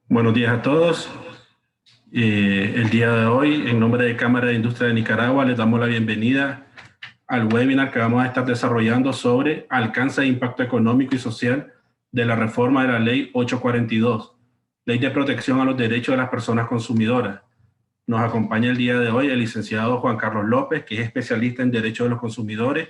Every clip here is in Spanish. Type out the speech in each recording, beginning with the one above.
Buenos días a todos. El día de hoy, en nombre de Cámara de Industria de Nicaragua, les damos la bienvenida al webinar que vamos a estar desarrollando sobre alcance de impacto económico y social de la reforma de la Ley 842, Ley de Protección a los Derechos de las Personas Consumidoras. Nos acompaña el día de hoy el licenciado Juan Carlos López, que es especialista en Derechos de los Consumidores,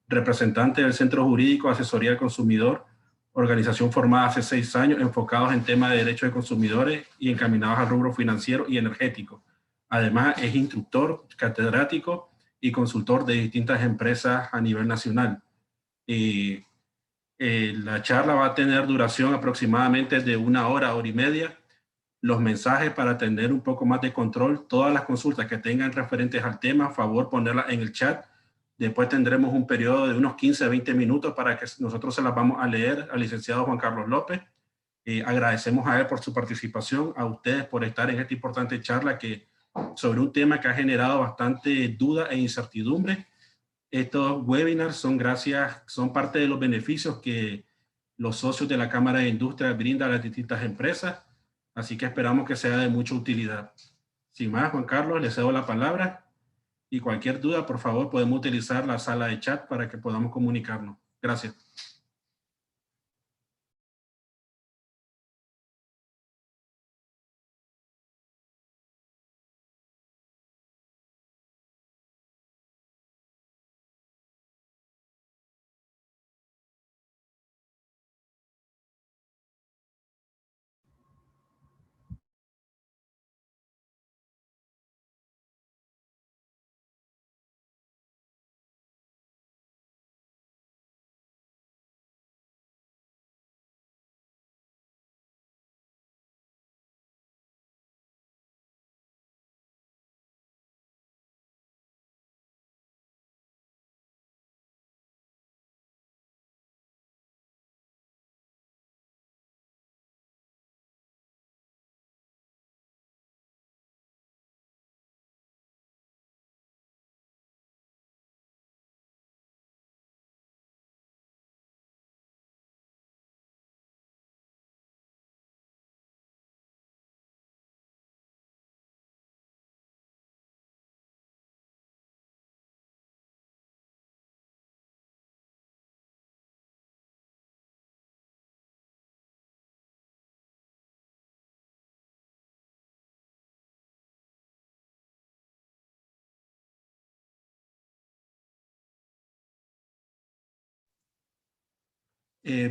representante del Centro Jurídico de Asesoría al Consumidor, organización formada hace 6 años, enfocados en temas de derechos de consumidores y encaminados al rubro financiero y energético. Además, es instructor, catedrático y consultor de distintas empresas a nivel nacional. La charla va a tener duración aproximadamente de 1 hora, hora y media. Los mensajes para tener un poco más de control, todas las consultas que tengan referentes al tema, a favor ponerlas en el chat. Después tendremos un periodo de unos 15 a 20 minutos para que nosotros se las vamos a leer al licenciado Juan Carlos López. Agradecemos a él por su participación, a ustedes por estar en esta importante charla sobre un tema que ha generado bastante duda e incertidumbre. Estos webinars son parte de los beneficios que los socios de la Cámara de Industria brindan a las distintas empresas, así que esperamos que sea de mucha utilidad. Sin más, Juan Carlos, le cedo la palabra. Y cualquier duda, por favor, podemos utilizar la sala de chat para que podamos comunicarnos. Gracias.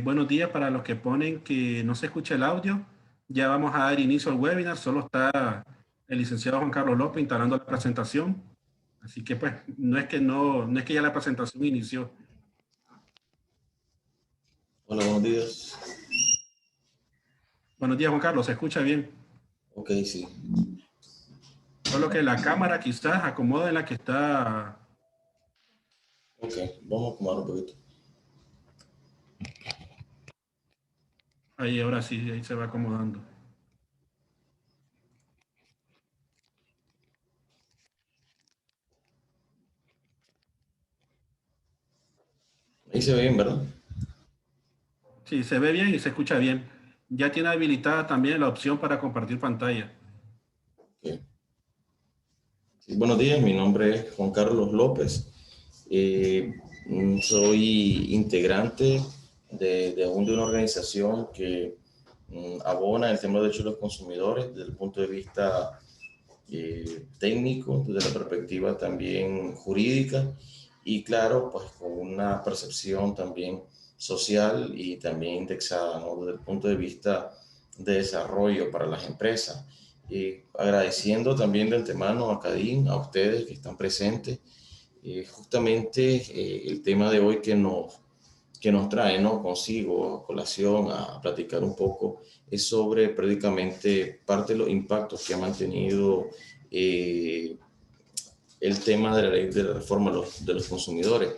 Buenos días para los que ponen que no se escucha el audio. Ya vamos a dar inicio al webinar. Solo está el licenciado Juan Carlos López instalando la presentación. Así que pues no es que ya la presentación inició. Hola, buenos días. Buenos días, Juan Carlos. ¿Se escucha bien? Ok, sí. Solo que la cámara quizás acomoda en la que está. Ok, vamos a acomodar un poquito. Ahí, ahora sí, ahí se va acomodando. Ahí se ve bien, ¿verdad? Sí, se ve bien y se escucha bien. Ya tiene habilitada también la opción para compartir pantalla. Ok. Sí, buenos días, mi nombre es Juan Carlos López. Soy integrante de una organización que abona el tema de derechos de los consumidores desde el punto de vista técnico, desde la perspectiva también jurídica y claro, pues con una percepción también social y también indexada, ¿no? Desde el punto de vista de desarrollo para las empresas. Y agradeciendo también de antemano a Cadín, a ustedes que están presentes, justamente el tema de hoy que nos trae, ¿no? Consigo a colación a platicar un poco es sobre prácticamente parte de los impactos que ha mantenido eh, el tema de la ley de la reforma de los consumidores.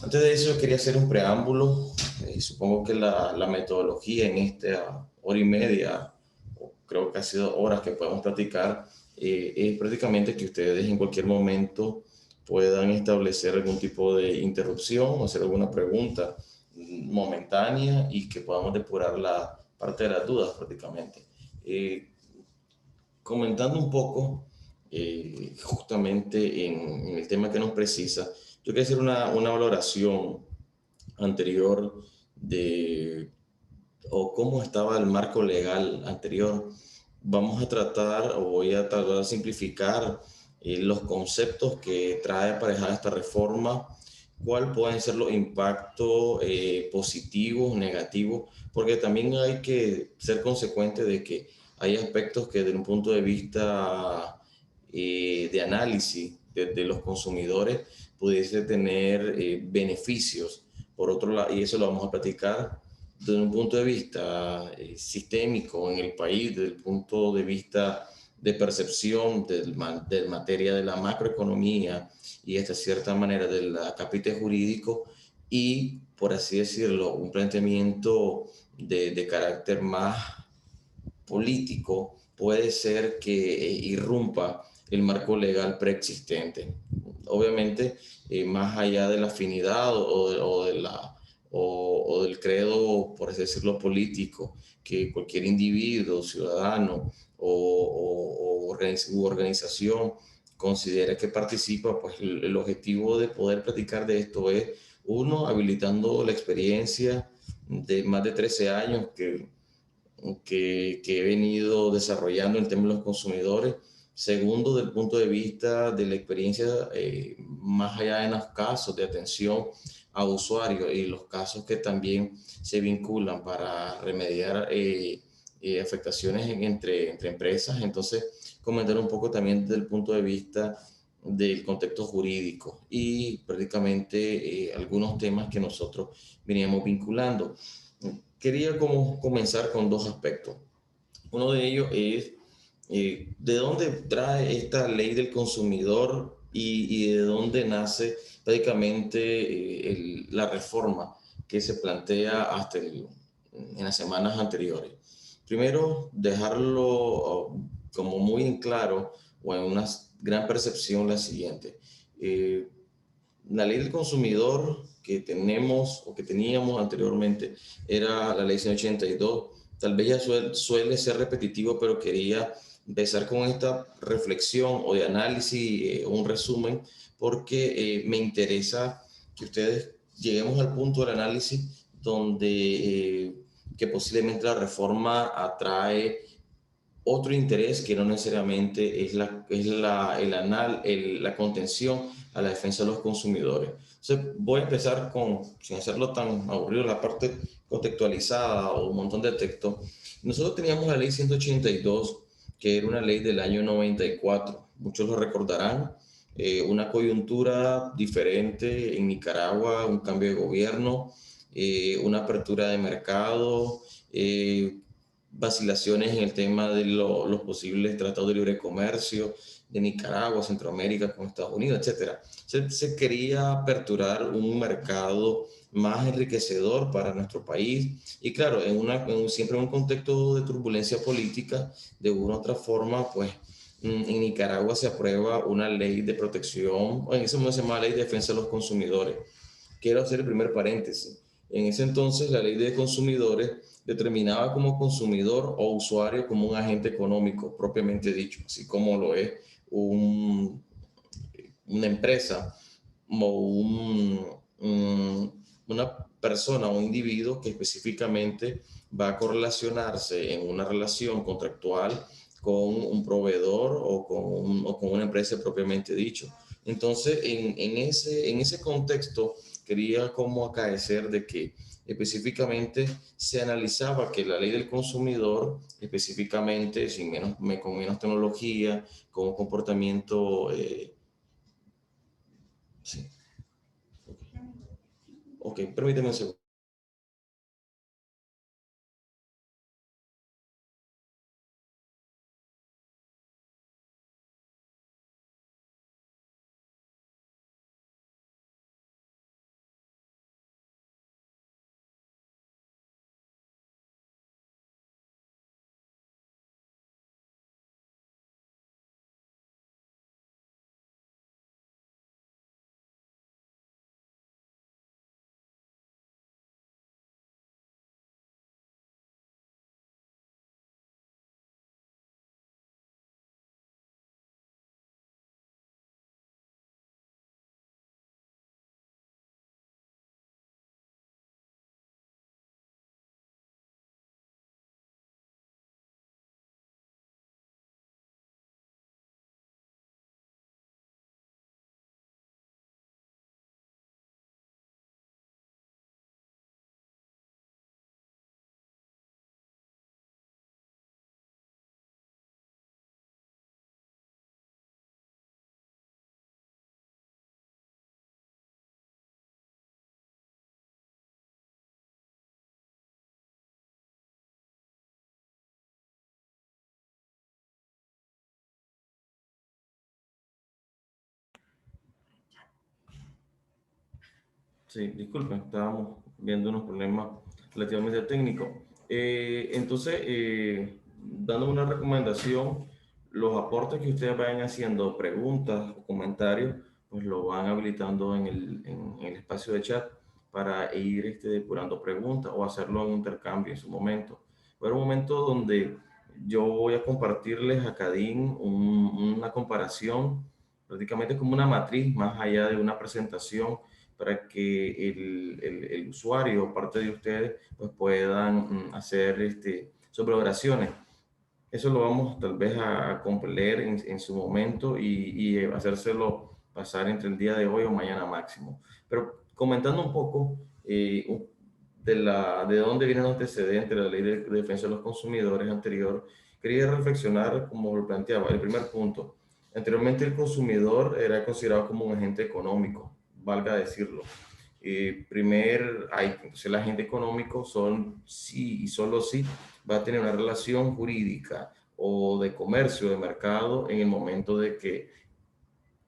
Antes de eso quería hacer un preámbulo. Supongo que la metodología en esta hora y media, o creo que ha sido horas que podemos platicar, es prácticamente que ustedes en cualquier momento puedan establecer algún tipo de interrupción o hacer alguna pregunta momentánea y que podamos depurar la parte de las dudas prácticamente. Eh, Comentando un poco justamente en el tema que nos precisa, yo quiero hacer una valoración anterior de o cómo estaba el marco legal anterior. Vamos a tratar o voy a tratar de simplificar los conceptos que trae aparejada esta reforma, cuál pueden ser los impactos positivos, negativos, porque también hay que ser consecuente de que hay aspectos que desde un punto de vista de análisis de los consumidores pudiese tener beneficios. Por otro lado, y eso lo vamos a platicar desde un punto de vista sistémico en el país, desde el punto de vista de percepción de materia de la macroeconomía y esta cierta manera del capítulo jurídico y, por así decirlo, un planteamiento de carácter más político puede ser que irrumpa el marco legal preexistente. Obviamente, más allá de la afinidad o del credo, por así decirlo, político, que cualquier individuo, ciudadano u organización considera que participa, pues el objetivo de poder platicar de esto es, uno, habilitando la experiencia de más de 13 años que he venido desarrollando en tema de los consumidores. Segundo, del punto de vista de la experiencia, más allá de los casos de atención a usuarios y los casos que también se vinculan para remediar afectaciones entre empresas. Entonces, comentar un poco también desde el punto de vista del contexto jurídico y prácticamente algunos temas que nosotros veníamos vinculando. Quería comenzar con dos aspectos. Uno de ellos es de dónde trae esta ley del consumidor y de dónde nace prácticamente la reforma que se plantea en las semanas anteriores. Primero, dejarlo como muy en claro o en una gran percepción la siguiente. Eh, la ley del consumidor que tenemos o que teníamos anteriormente era la ley 182. Tal vez ya suele ser repetitivo, pero quería empezar con esta reflexión o de análisis, un resumen, porque me interesa que ustedes lleguemos al punto del análisis donde que posiblemente la reforma atrae otro interés que no necesariamente es la contención a la defensa de los consumidores. Entonces, voy a empezar con, sin hacerlo tan aburrido, la parte contextualizada o un montón de texto. Nosotros teníamos la ley 182, que era una ley del año 94. Muchos lo recordarán. Una coyuntura diferente en Nicaragua, un cambio de gobierno, una apertura de mercado, vacilaciones en el tema de los posibles tratados de libre comercio de Nicaragua, Centroamérica con Estados Unidos, etcétera. Se quería aperturar un mercado más enriquecedor para nuestro país y claro, siempre en un contexto de turbulencia política, de una u otra forma, pues en Nicaragua se aprueba una ley de protección, o en ese momento se llama Ley de Defensa de los Consumidores. Quiero hacer el primer paréntesis. En ese entonces, la ley de consumidores determinaba como consumidor o usuario como un agente económico, propiamente dicho, así como lo es un, una empresa o una persona o un individuo que específicamente va a correlacionarse en una relación contractual con un proveedor o con una empresa propiamente dicho. Entonces, en ese contexto, quería como acaecer de que específicamente se analizaba que la ley del consumidor, específicamente con menos tecnología, con un comportamiento... sí, ok, permíteme un segundo. Sí, disculpen, estábamos viendo unos problemas relativamente técnicos. Dando una recomendación, los aportes que ustedes vayan haciendo, preguntas o comentarios, pues lo van habilitando en el espacio de chat para ir depurando preguntas o hacerlo en un intercambio en su momento. Va a haber un momento donde yo voy a compartirles a Cadín una comparación, prácticamente como una matriz, más allá de una presentación para que el usuario, parte de ustedes, pues puedan hacer sobre oraciones. Eso lo vamos tal vez a leer en su momento y hacérselo pasar entre el día de hoy o mañana máximo. Pero comentando un poco de dónde viene el antecedente de la ley de defensa de los consumidores anterior, quería reflexionar como lo planteaba. El primer punto, anteriormente el consumidor era considerado como un agente económico, valga decirlo. Entonces el agente económico sí y solo sí va a tener una relación jurídica o de comercio, de mercado, en el momento de que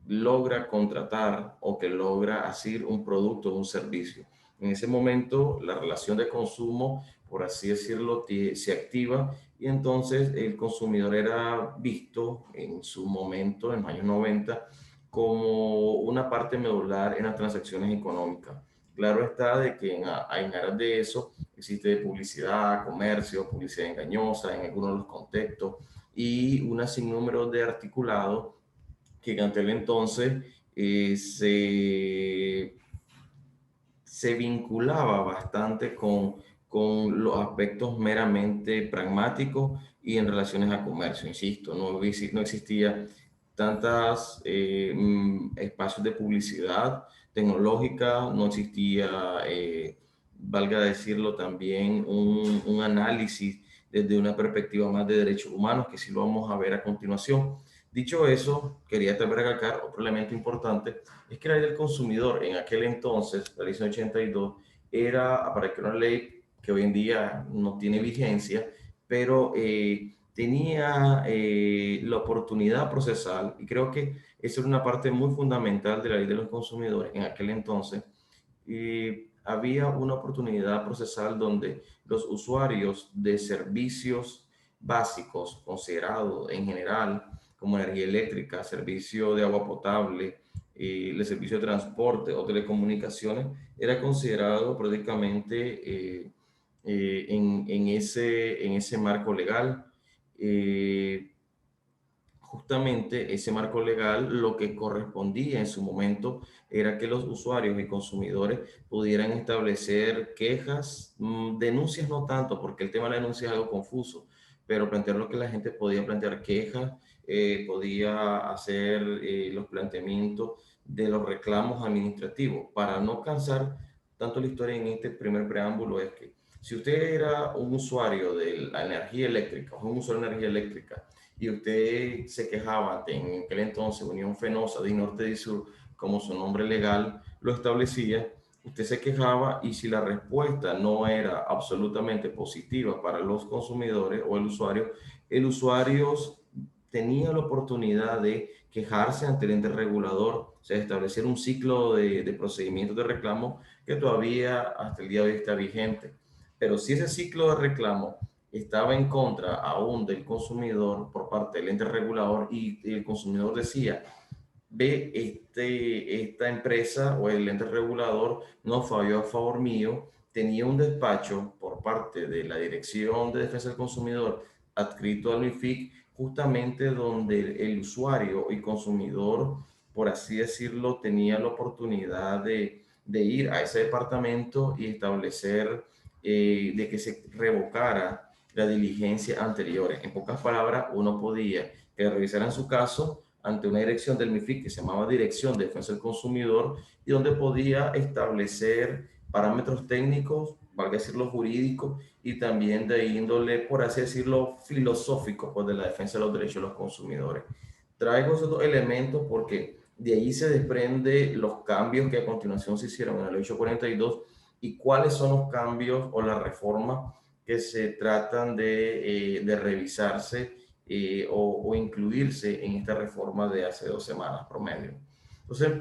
logra contratar o que logra hacer un producto o un servicio. En ese momento, la relación de consumo, por así decirlo, se activa y entonces el consumidor era visto en su momento, en los años 90, como una parte medular en las transacciones económicas. Claro está de que en aras de eso existe publicidad, comercio, publicidad engañosa en algunos de los contextos y un sinnúmero de articulados que en aquel entonces se vinculaba bastante con con los aspectos meramente pragmáticos y en relaciones a comercio. Insisto, no existía tantas espacios de publicidad tecnológica, no existía, valga decirlo también, un análisis desde una perspectiva más de derechos humanos, que sí lo vamos a ver a continuación. Dicho eso, quería también recalcar otro elemento importante, es que la ley del consumidor en aquel entonces, la ley 82, era, para que una ley que hoy en día no tiene vigencia, pero tenía la oportunidad procesal, y creo que esa era una parte muy fundamental de la ley de los consumidores en aquel entonces. Había una oportunidad procesal donde los usuarios de servicios básicos considerados en general como energía eléctrica, servicio de agua potable, el servicio de transporte o telecomunicaciones, era considerado prácticamente en ese marco legal. Eh, Justamente ese marco legal lo que correspondía en su momento era que los usuarios y consumidores pudieran establecer quejas, denuncias no tanto, porque el tema de la denuncia es algo confuso, pero plantear lo que la gente podía plantear quejas, podía hacer los planteamientos de los reclamos administrativos. Para no cansar tanto la historia en este primer preámbulo es que si usted era un usuario de la energía eléctrica o un usuario de energía eléctrica, y usted se quejaba en aquel entonces Unión Fenosa de Norte y Sur, como su nombre legal lo establecía, usted se quejaba y si la respuesta no era absolutamente positiva para los consumidores o el usuario tenía la oportunidad de quejarse ante el ente regulador, o sea, establecer un ciclo de procedimientos de reclamo que todavía hasta el día de hoy está vigente. Pero si ese ciclo de reclamo estaba en contra aún del consumidor por parte del ente regulador y el consumidor decía, ve, esta empresa o el ente regulador no falló a favor mío, tenía un despacho por parte de la Dirección de Defensa del Consumidor adscrito al MIFIC, justamente donde el usuario y consumidor, por así decirlo, tenía la oportunidad de ir a ese departamento y establecer de que se revocara la diligencia anterior. En pocas palabras, uno podía que revisaran su caso ante una dirección del MIFIC que se llamaba Dirección de Defensa del Consumidor y donde podía establecer parámetros técnicos, valga decirlo jurídicos, y también de índole, por así decirlo, filosófico, pues de la defensa de los derechos de los consumidores. Traigo esos dos elementos porque de ahí se desprende los cambios que a continuación se hicieron en la ley 842 y cuáles son los cambios o las reformas que se tratan de revisarse o incluirse en esta reforma de hace 2 semanas promedio. Entonces,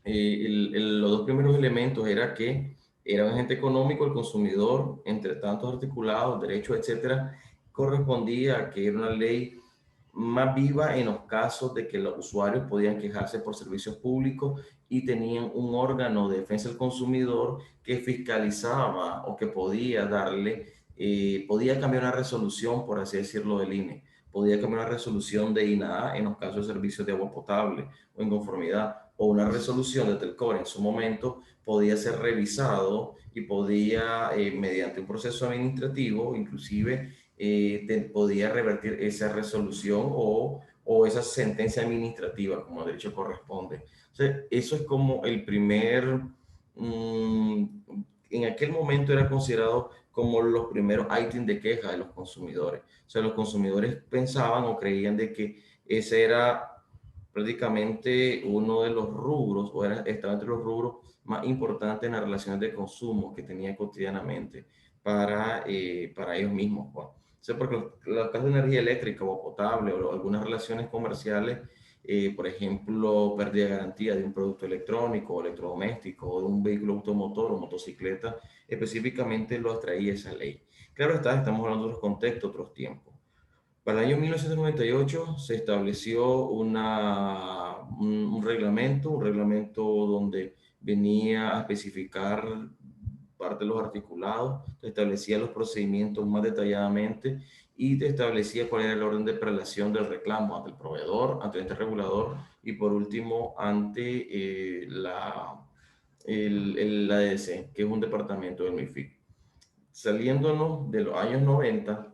los dos primeros elementos era que era un agente económico, el consumidor, entre tantos articulados, derechos, etcétera, correspondía a que era una ley más viva en los casos de que los usuarios podían quejarse por servicios públicos y tenían un órgano de defensa del consumidor que fiscalizaba o que podía darle, podía cambiar una resolución, por así decirlo, del INE, podía cambiar una resolución de INAH en los casos de servicios de agua potable o en conformidad, o una resolución de Telcor en su momento podía ser revisado y podía, mediante un proceso administrativo, inclusive podía revertir esa resolución o esa sentencia administrativa, como de hecho corresponde. O sea, eso es como el primer, en aquel momento era considerado como los primeros ítems de queja de los consumidores. O sea, los consumidores pensaban o creían de que ese era prácticamente uno de los rubros, o estaba entre los rubros más importantes en las relaciones de consumo que tenía cotidianamente para ellos mismos. Pues. O sea, porque los casos de energía eléctrica o potable o algunas relaciones comerciales, por ejemplo, pérdida de garantía de un producto electrónico o electrodoméstico o de un vehículo automotor o motocicleta, específicamente lo atraía esa ley. Claro está, estamos hablando de otros contextos, otros tiempos. Para el año 1998 se estableció un reglamento donde venía a especificar parte de los articulados, te establecía los procedimientos más detalladamente y te establecía cuál era el orden de prelación del reclamo ante el proveedor, ante el ente regulador y por último ante la ADC, que es un departamento del MIFID. saliéndonos de los años 90,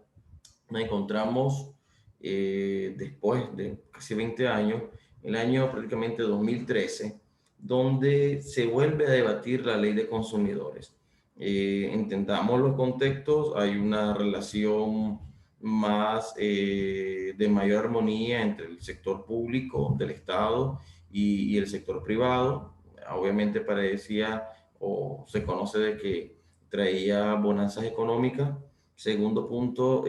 nos encontramos después de casi 20 años, el año prácticamente 2013, donde se vuelve a debatir la ley de consumidores. Entendamos los contextos, hay una relación más de mayor armonía entre el sector público del Estado y el sector privado. Obviamente parecía o se conoce de que traía bonanzas económicas. Segundo punto,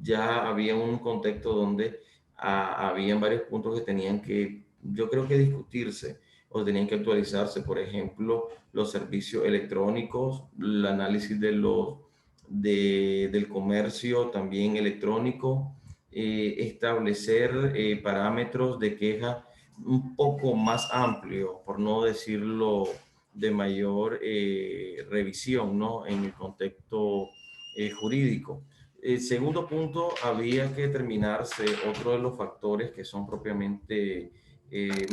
ya había un contexto donde habían varios puntos que tenían que, yo creo que discutirse o tenían que actualizarse. Por ejemplo, los servicios electrónicos, el análisis del comercio también electrónico, establecer parámetros de queja un poco más amplio, por no decirlo de mayor revisión, ¿no? En el contexto jurídico. El segundo punto, había que determinarse otro de los factores que son propiamente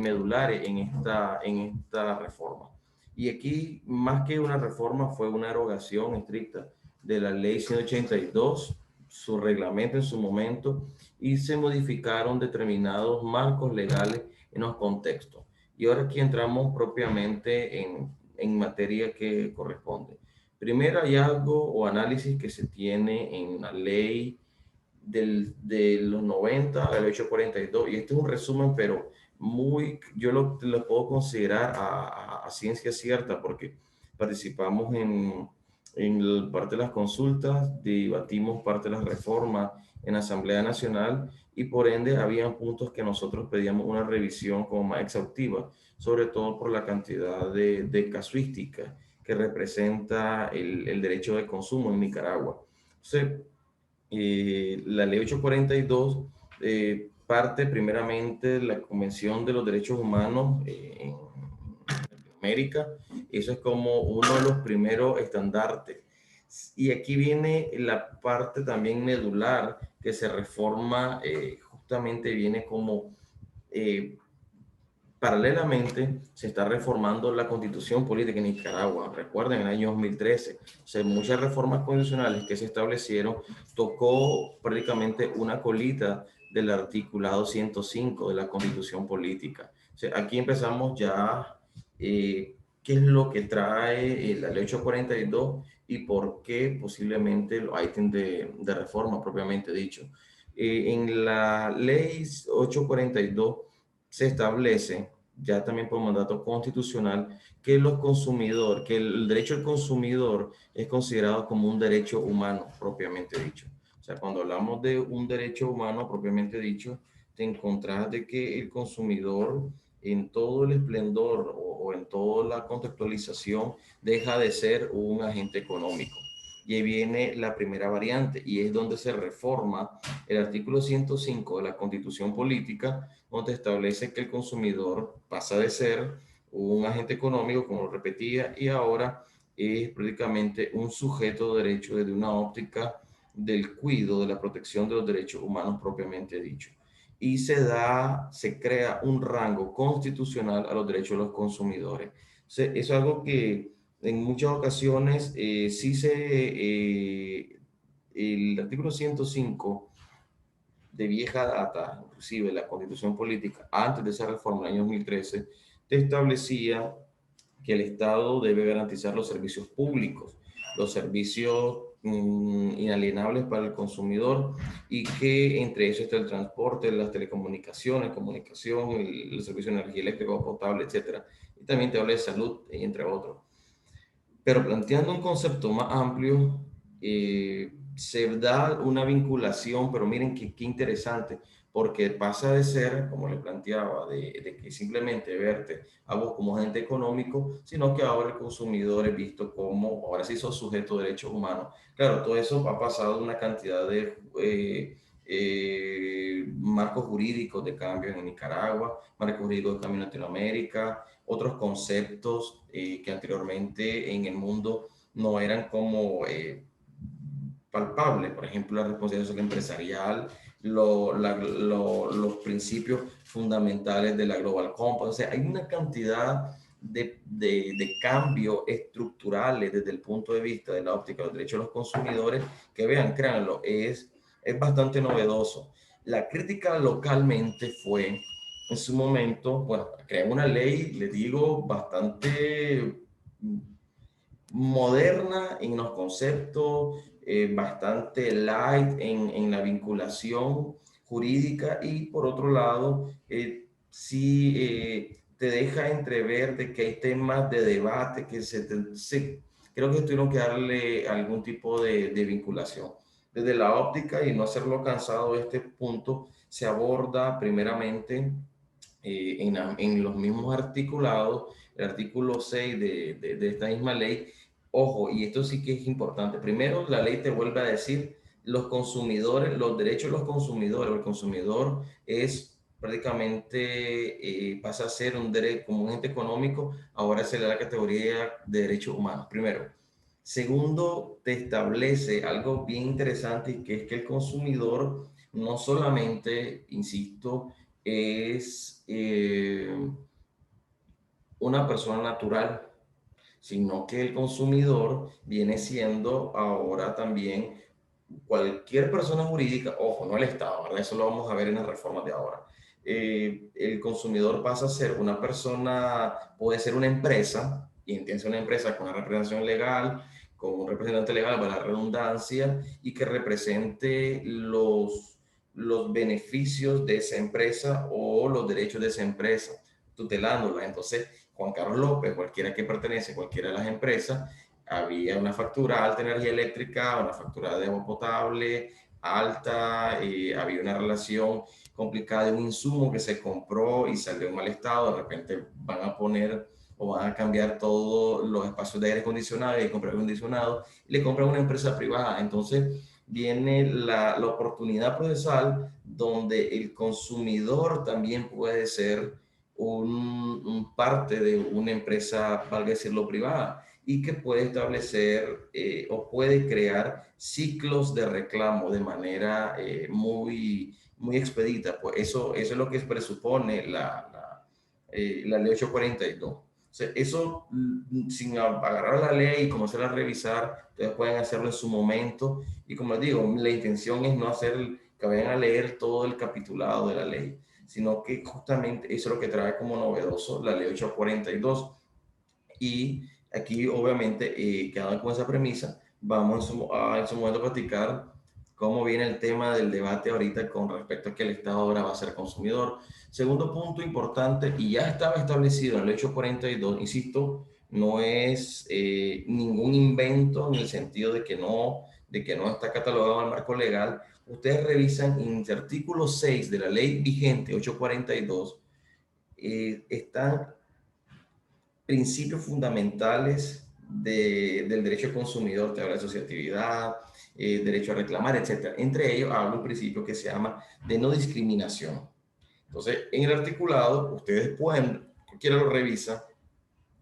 medulares en esta reforma. Y aquí, más que una reforma, fue una erogación estricta de la ley 182, su reglamento en su momento, y se modificaron determinados marcos legales en los contextos. Y ahora aquí entramos propiamente en materia que corresponde. Primer hallazgo o análisis que se tiene en la ley de los 90 al 842, y este es un resumen, pero yo lo puedo considerar a ciencia cierta porque participamos en parte de las consultas, debatimos parte de las reformas en Asamblea Nacional y por ende habían puntos que nosotros pedíamos una revisión como más exhaustiva, sobre todo por la cantidad de casuística que representa el derecho de consumo en Nicaragua. Entonces, la ley 842 parte primeramente de la Convención de los Derechos Humanos en América. Eso es como uno de los primeros estandartes. Y aquí viene la parte también medular que se reforma, justamente viene como paralelamente se está reformando la constitución política en Nicaragua. Recuerden, en el año 2013, o sea, muchas reformas constitucionales que se establecieron tocó prácticamente una colita del articulado 105 de la constitución política. O sea, aquí empezamos ya qué es lo que trae la ley 842 y por qué posiblemente los ítems de reforma propiamente dicho. En la ley 842 se establece ya también por mandato constitucional que que el derecho al consumidor es considerado como un derecho humano propiamente dicho. O sea, cuando hablamos de un derecho humano propiamente dicho, te encontrás de que el consumidor en todo el esplendor o en toda la contextualización deja de ser un agente económico. Y ahí viene la primera variante y es donde se reforma el artículo 105 de la Constitución Política, donde establece que el consumidor pasa de ser un agente económico, como lo repetía, y ahora es prácticamente un sujeto de derecho desde una óptica del cuidado, de la protección de los derechos humanos propiamente dicho. Y se crea un rango constitucional a los derechos de los consumidores. O sea, eso es algo que en muchas ocasiones el artículo 105 de vieja data, inclusive la Constitución Política, antes de esa reforma en el año 2013, te establecía que el Estado debe garantizar los servicios públicos, los servicios inalienables para el consumidor y que entre ellos está el transporte, las telecomunicaciones, comunicación, el servicio de energía eléctrica potable, etcétera. Y también te habla de salud, entre otros. Pero planteando un concepto más amplio, se da una vinculación, pero miren qué interesante, porque pasa de ser, como le planteaba, de que simplemente verte a vos como agente económico, sino que ahora el consumidor es visto como, ahora sí sos sujeto de derechos humanos. Claro, todo eso ha pasado una cantidad de marcos jurídicos de cambio en Nicaragua, marcos jurídicos de cambio en Latinoamérica, otros conceptos que anteriormente en el mundo no eran como palpables, por ejemplo, la responsabilidad social empresarial, los principios fundamentales de la Global Compact. O sea, hay una cantidad de cambio estructurales desde el punto de vista de la óptica de los derechos de los consumidores, que vean, créanlo, es bastante novedoso. La crítica localmente fue, en su momento, bueno, crean una ley, les digo, bastante moderna en los conceptos, bastante light en la vinculación jurídica y por otro lado, sí te deja entrever de que hay temas de debate que creo que tuvieron que darle algún tipo de vinculación. Desde la óptica y no hacerlo cansado de este punto, se aborda primeramente en los mismos articulados, el artículo 6 de esta misma ley. Ojo, y esto sí que es importante. Primero, la ley te vuelve a decir los consumidores, los derechos de los consumidores. El consumidor es prácticamente, pasa a ser un derecho como un ente económico, ahora se le da la categoría de derechos humanos. Primero. Segundo, te establece algo bien interesante y que es que el consumidor no solamente, insisto, es una persona natural, sino que el consumidor viene siendo ahora también cualquier persona jurídica, ojo, no el Estado, ¿verdad? Eso lo vamos a ver en las reformas de ahora. El consumidor pasa a ser una persona, puede ser una empresa, y entiende una empresa con una representación legal, con un representante legal para la redundancia, y que represente los beneficios de esa empresa o los derechos de esa empresa, tutelándola. Entonces, Juan Carlos López, cualquiera que pertenece a cualquiera de las empresas, había una factura alta de energía eléctrica, una factura de agua potable alta, había una relación complicada de un insumo que se compró y salió en mal estado, de repente van a poner o van a cambiar todos los espacios de aire acondicionado y comprar aire acondicionado y le compran a una empresa privada. Entonces viene la oportunidad procesal donde el consumidor también puede ser un parte de una empresa, valga decirlo, privada y que puede establecer o puede crear ciclos de reclamo de manera muy expedita. Pues eso es lo que presupone la ley 842. O sea, eso sin agarrar la ley y comenzar a revisar, ustedes pueden hacerlo en su momento. Y como les digo, la intención es no hacer que vayan a leer todo el capitulado de la ley, sino que justamente eso es lo que trae como novedoso la ley 842. Y aquí, obviamente, quedando con esa premisa, vamos en su momento a platicar cómo viene el tema del debate ahorita con respecto a que el Estado ahora va a ser consumidor. Segundo punto importante, y ya estaba establecido en el hecho 42, insisto, no es ningún invento en el sentido de que no está catalogado en el marco legal. Ustedes revisan en el artículo 6 de la ley vigente 842, están principios fundamentales del derecho al consumidor, te habla de asociatividad, derecho a reclamar, etc. Entre ellos habla un principio que se llama de no discriminación. Entonces, en el articulado, ustedes pueden, cualquiera lo revisa,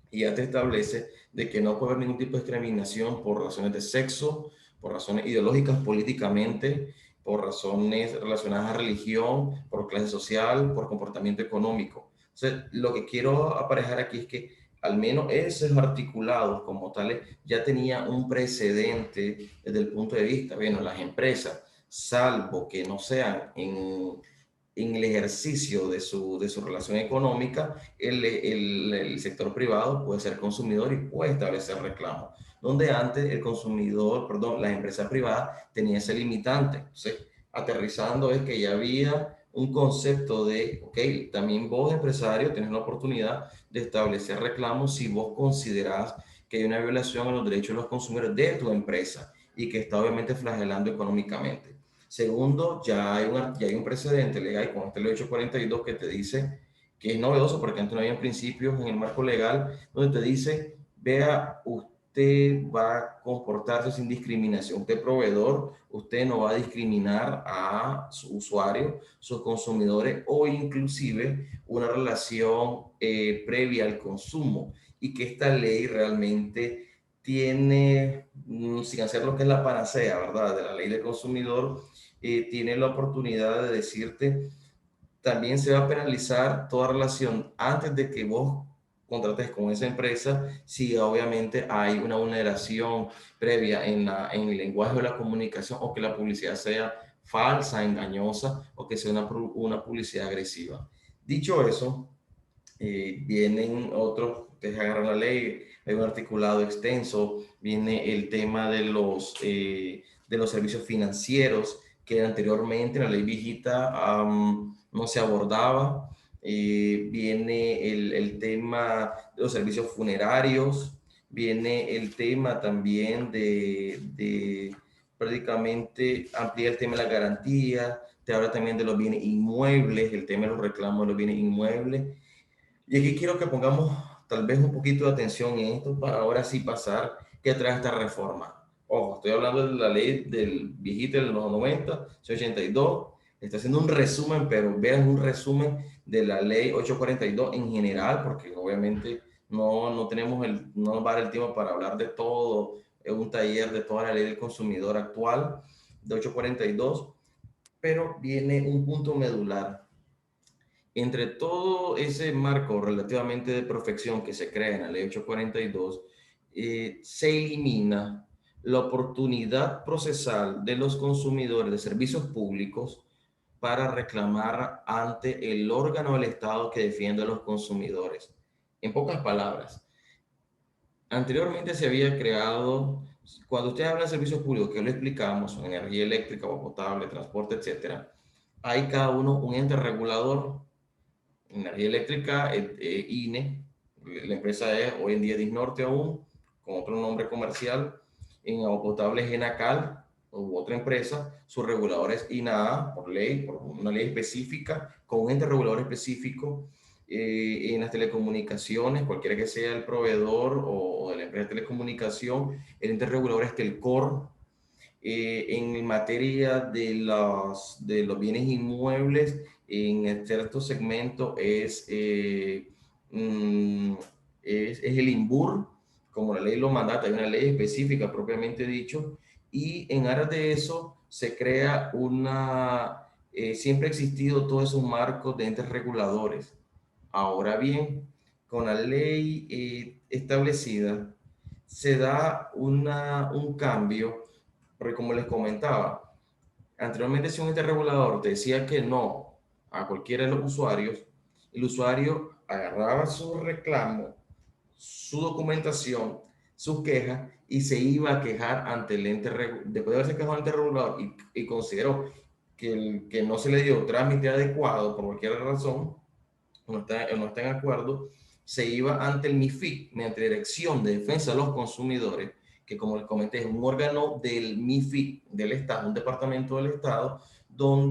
y ya te establece de que no puede haber ningún tipo de discriminación por razones de sexo, por razones ideológicas, políticamente, por razones relacionadas a religión, por clase social, por comportamiento económico. Entonces, lo que quiero aparejar aquí es que al menos esos articulados como tales ya tenía un precedente desde el punto de vista, bueno, las empresas, salvo que no sean en el ejercicio de su relación económica, el sector privado puede ser consumidor y puede establecer reclamos, donde antes el consumidor, perdón, la empresa privada tenía ese limitante. Entonces, aterrizando es que ya había un concepto de, ok, también vos empresario tenés la oportunidad de establecer reclamos si vos considerás que hay una violación a los derechos de los consumidores de tu empresa y que está obviamente flagelando económicamente. Segundo, ya hay un precedente legal con este ley 842 que te dice que es novedoso porque antes no había principios en el marco legal donde te dice, vea, usted va a comportarse sin discriminación. Usted proveedor, usted no va a discriminar a su usuario, sus consumidores o inclusive una relación previa al consumo y que esta ley realmente tiene, sin hacer lo que es la panacea, ¿verdad? De la ley del consumidor, tiene la oportunidad de decirte, también se va a penalizar toda relación antes de que vos contrates con esa empresa si obviamente hay una vulneración previa en el lenguaje de la comunicación, o que la publicidad sea falsa, engañosa, o que sea una publicidad agresiva. Dicho eso, vienen otros, ustedes agarran la ley, hay un articulado extenso, viene el tema de los servicios financieros, que anteriormente en la ley viejita no se abordaba. Viene el tema de los servicios funerarios, viene el tema también de prácticamente ampliar el tema de la garantía, te habla también de los bienes inmuebles, el tema de los reclamos de los bienes inmuebles. Y aquí quiero que pongamos tal vez un poquito de atención en esto para ahora sí pasar qué trae esta reforma. Ojo, estoy hablando de la ley del viejito de los 90, 82. Estoy haciendo un resumen, pero vean un resumen de la ley 842 en general, porque obviamente no tenemos no nos va a dar el tiempo para hablar de todo, un taller de toda la ley del consumidor actual de 842, pero viene un punto medular entre todo ese marco relativamente de perfección que se crea en la ley 842, se elimina la oportunidad procesal de los consumidores de servicios públicos para reclamar ante el órgano del Estado que defiende a los consumidores. En pocas palabras, anteriormente se había creado, cuando usted habla de servicios públicos, que lo explicamos, energía eléctrica, agua potable, transporte, etcétera, hay cada uno un ente regulador. Energía eléctrica, INE, la empresa es hoy en día Disnorte aún, con otro nombre comercial. En agua potable es Enacal, u otra empresa. Su regulador es INAA, por ley, por una ley específica, con un ente regulador específico. En las telecomunicaciones, cualquiera que sea el proveedor o de la empresa de telecomunicación, el ente regulador es Telcor. En materia de los bienes inmuebles, en cierto segmento mm, es el INBUR, como la ley lo mandata, hay una ley específica propiamente dicho, y en aras de eso se crea siempre ha existido todos esos marcos de entes reguladores. Ahora bien, con la ley establecida, se da un cambio, porque como les comentaba, anteriormente si un ente regulador te decía que no a cualquiera de los usuarios, el usuario agarraba su reclamo, su documentación, su queja, y se iba a quejar ante el ente, después de haberse quejado ante el regulador y consideró que no se le dio trámite adecuado por cualquier razón, no está en acuerdo, se iba ante el MIFIC, mediante Dirección de Defensa de los Consumidores, que como les comenté es un órgano del MIFIC del Estado, un departamento del Estado, un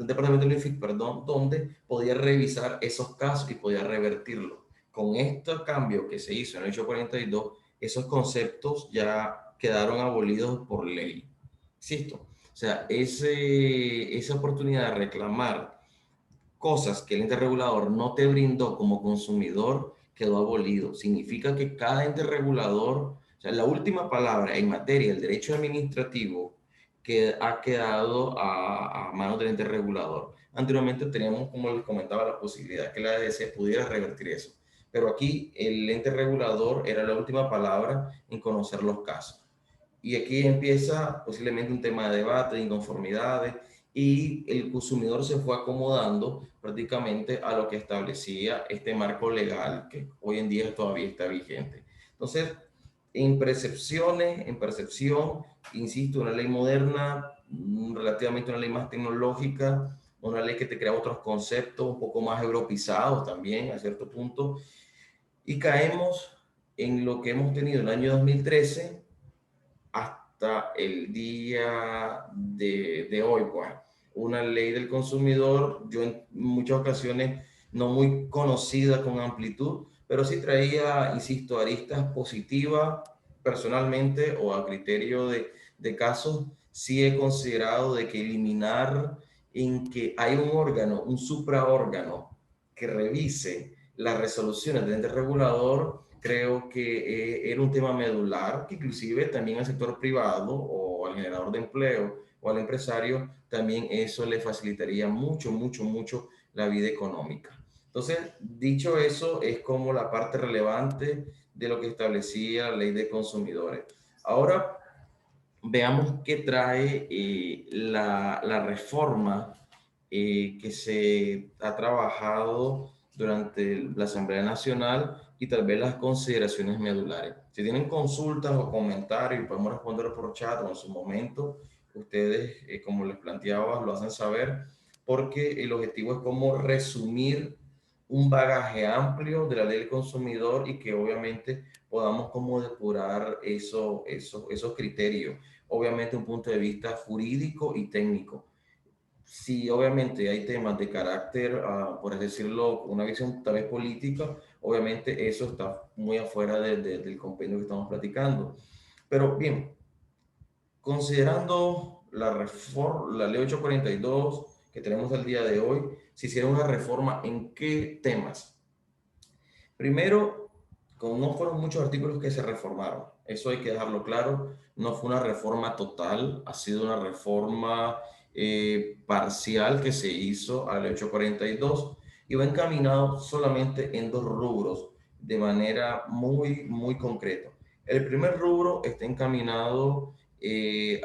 departamento del MIFIC, perdón, donde podía revisar esos casos y podía revertirlo. Con este cambio que se hizo en el 842, esos conceptos ya quedaron abolidos por ley. ¿Insisto? O sea, esa oportunidad de reclamar cosas que el ente regulador no te brindó como consumidor quedó abolido. Significa que cada ente regulador, o sea, la última palabra en materia del derecho administrativo que ha quedado a manos del ente regulador. Anteriormente teníamos, como les comentaba, la posibilidad que la ADC pudiera revertir eso. Pero aquí el ente regulador era la última palabra en conocer los casos. Y aquí empieza posiblemente un tema de debate, de inconformidades, y el consumidor se fue acomodando prácticamente a lo que establecía este marco legal que hoy en día todavía está vigente. Entonces, en percepción, insisto, una ley moderna, relativamente una ley más tecnológica, una ley que te crea otros conceptos un poco más europeizados también a cierto punto, y caemos en lo que hemos tenido en el año 2013 hasta el día de hoy, pues. Una ley del consumidor, yo en muchas ocasiones no muy conocida con amplitud, pero sí traía, insisto, aristas positivas personalmente o a criterio de casos. Sí he considerado de que eliminar en que hay un órgano, un supraórgano que revise las resoluciones del ente regulador, creo que era un tema medular que inclusive también al sector privado o al generador de empleo o al empresario, también eso le facilitaría mucho, mucho, mucho la vida económica. Entonces, dicho eso, es como la parte relevante de lo que establecía la ley de consumidores. Ahora, veamos qué trae la reforma que se ha trabajado durante la Asamblea Nacional y tal vez las consideraciones medulares. Si tienen consultas o comentarios, podemos responder por chat o en su momento. Ustedes, como les planteaba, lo hacen saber porque el objetivo es como resumir un bagaje amplio de la ley del consumidor y que obviamente podamos como depurar esos criterios. Obviamente un punto de vista jurídico y técnico. Si obviamente hay temas de carácter, por así decirlo, una visión tal vez política, obviamente eso está muy afuera del compendio que estamos platicando. Pero bien, considerando la ley 842 que tenemos el día de hoy, se hiciera una reforma en qué temas. Primero, como no fueron muchos artículos que se reformaron, eso hay que dejarlo claro, no fue una reforma total, ha sido una reforma parcial que se hizo a la 842 y va encaminado solamente en dos rubros de manera muy concreta. El primer rubro está encaminado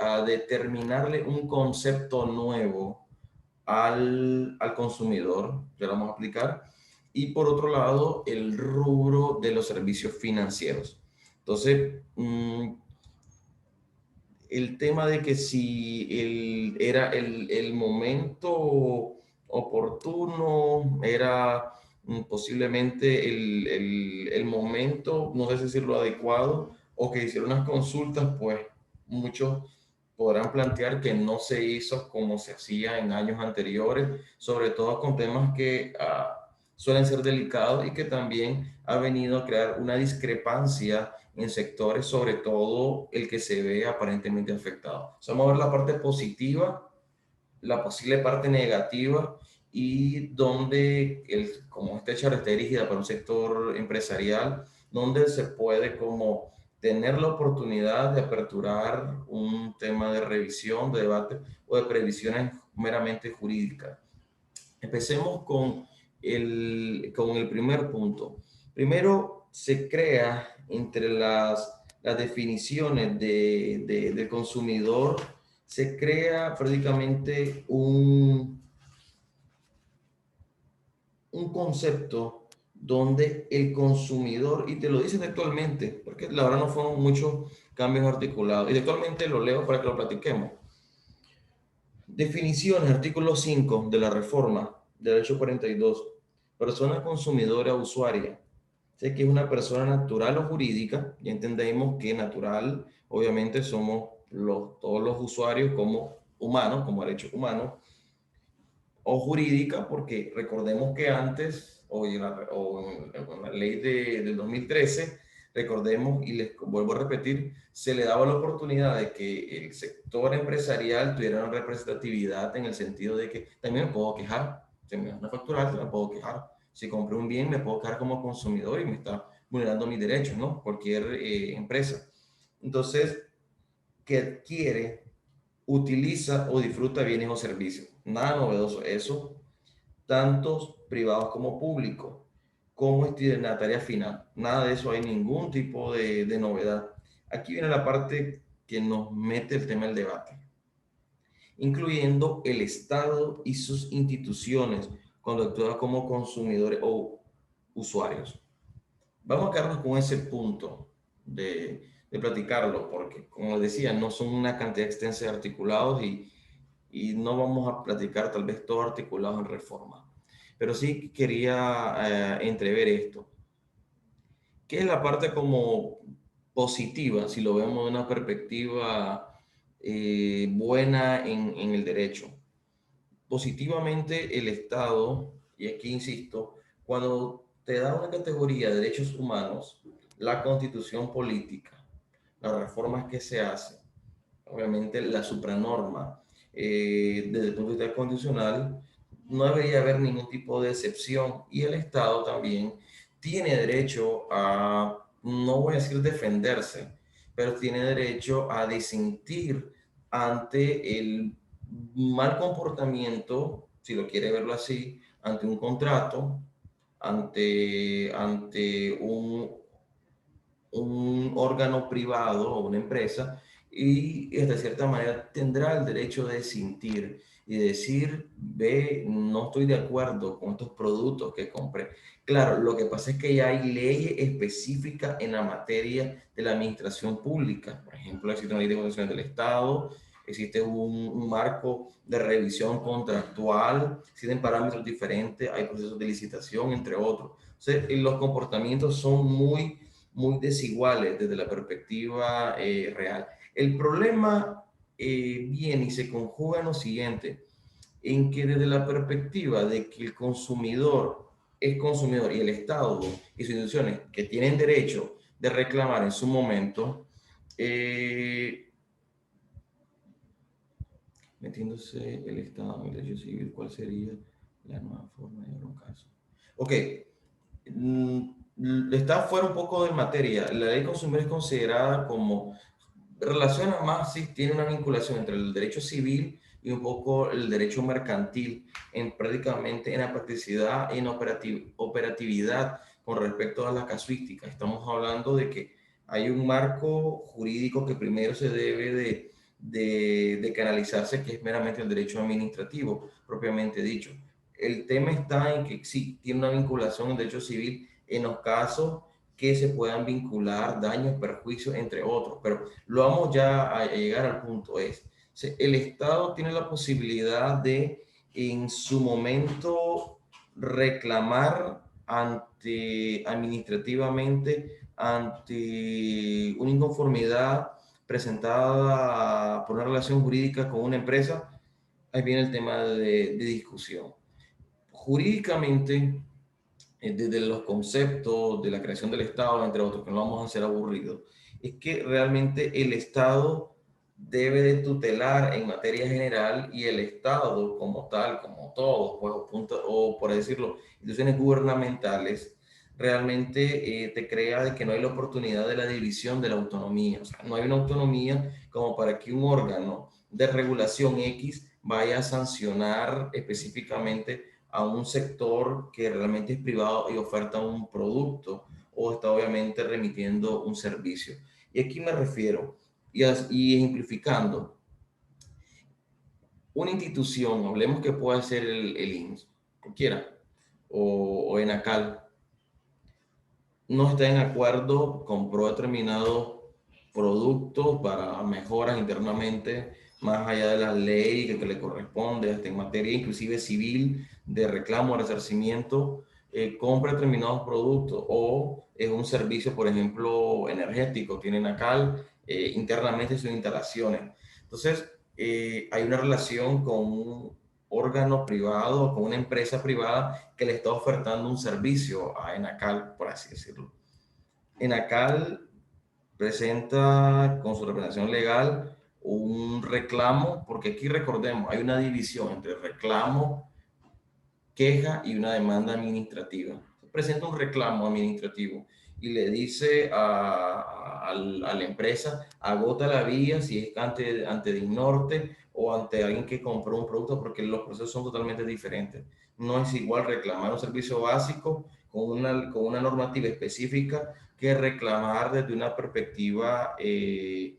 a determinarle un concepto nuevo al consumidor, ya lo vamos a explicar, y por otro lado, el rubro de los servicios financieros. Entonces, el tema de que si era el momento oportuno, era posiblemente el momento, no sé si decirlo adecuado, o que hicieron unas consultas, pues muchos podrán plantear que no se hizo como se hacía en años anteriores, sobre todo con temas que suelen ser delicados y que también ha venido a crear una discrepancia en sectores, sobre todo el que se ve aparentemente afectado. O sea, vamos a ver la parte positiva, la posible parte negativa y donde, como esta charla está dirigida para un sector empresarial, donde se puede como tener la oportunidad de aperturar un tema de revisión, de debate o de previsiones meramente jurídicas. Empecemos con el primer punto. Primero, se crea entre las definiciones del consumidor, se crea prácticamente un concepto donde el consumidor, y te lo dicen actualmente, porque la verdad no fueron muchos cambios articulados, y actualmente lo leo para que lo platiquemos. Definiciones, artículo 5 de la reforma del derecho 42. Persona consumidora usuaria. Sé que es una persona natural o jurídica, ya entendemos que natural, obviamente somos todos los usuarios como humanos, como derechos humanos, o jurídica, porque recordemos que antes, en la ley del 2013, recordemos, y les vuelvo a repetir, se le daba la oportunidad de que el sector empresarial tuviera una representatividad en el sentido de que también me puedo quejar, si me van a facturar, me puedo quejar, si compré un bien, me puedo quejar como consumidor y me está vulnerando mis derechos, ¿no? Cualquier empresa. Entonces, que adquiere, utiliza o disfruta bienes o servicios. Nada novedoso eso, tantos privados como públicos, como destinataria final. Nada de eso, hay ningún tipo de novedad. Aquí viene la parte que nos mete el tema del debate, incluyendo el Estado y sus instituciones cuando actúan como consumidores o usuarios. Vamos a quedarnos con ese punto de platicarlo, porque como decía, no son una cantidad extensa de articulados y no vamos a platicar tal vez todo articulado en reforma. Pero sí quería entrever esto. ¿Qué es la parte como positiva, si lo vemos de una perspectiva buena en el derecho? Positivamente el Estado, y aquí insisto, cuando te da una categoría de derechos humanos, la constitución política, las reformas que se hacen, obviamente la supranorma, desde el punto de vista constitucional, no debería haber ningún tipo de excepción y el Estado también tiene derecho a, no voy a decir defenderse, pero tiene derecho a disentir ante el mal comportamiento, si lo quiere verlo así, ante un contrato ante un órgano privado o una empresa y de cierta manera tendrá el derecho de sentir y decir, ve, no estoy de acuerdo con estos productos que compré. Claro, lo que pasa es que ya hay leyes específicas en la materia de la administración pública. Por ejemplo, existe una ley de contrataciones del Estado, existe un marco de revisión contractual, existen parámetros diferentes, hay procesos de licitación, entre otros. O sea, los comportamientos son muy desiguales desde la perspectiva real. El problema viene y se conjuga en lo siguiente, en que desde la perspectiva de que el consumidor es consumidor y el Estado y sus instituciones que tienen derecho de reclamar en su momento, metiéndose el Estado en el derecho civil, ¿cuál sería la nueva forma de un caso? Ok, está fuera un poco de materia. La ley consumidor es considerada como, relaciona más, si tiene una vinculación entre el derecho civil y un poco el derecho mercantil, en prácticamente en la practicidad y en operatividad con respecto a la casuística. Estamos hablando de que hay un marco jurídico que primero se debe de canalizarse, que es meramente el derecho administrativo, propiamente dicho. El tema está en que sí tiene una vinculación en derecho civil en los casos que se puedan vincular daños, perjuicios, entre otros. Pero lo vamos ya a llegar al punto es, el Estado tiene la posibilidad de en su momento reclamar administrativamente ante una inconformidad presentada por una relación jurídica con una empresa. Ahí viene el tema de discusión. Jurídicamente, desde los conceptos de la creación del Estado, entre otros, que no vamos a hacer aburridos, es que realmente el Estado debe de tutelar en materia general y el Estado como tal, como todos, pues, o por decirlo, instituciones gubernamentales, realmente te crea de que no hay la oportunidad de la división de la autonomía. O sea, no hay una autonomía como para que un órgano de regulación X vaya a sancionar específicamente a un sector que realmente es privado y oferta un producto o está obviamente remitiendo un servicio. Y aquí me refiero, y ejemplificando, una institución, hablemos que pueda ser el INSS, cualquiera, o ENACAL, no está en acuerdo, compró determinados productos para mejoras internamente, más allá de la ley que le corresponde, hasta en materia inclusive civil, de reclamo, resarcimiento, compra determinados productos o es un servicio, por ejemplo, energético, tienen acá internamente sus instalaciones. Entonces, hay una relación con un órgano privado, con una empresa privada que le está ofertando un servicio a Enacal, por así decirlo. Enacal presenta con su representación legal un reclamo, porque aquí recordemos, hay una división entre reclamo, queja y una demanda administrativa. Presenta un reclamo administrativo y le dice a la empresa, agota la vía si es ante Dignorte o ante alguien que compró un producto, porque los procesos son totalmente diferentes. No es igual reclamar un servicio básico con una normativa específica que reclamar desde una perspectiva en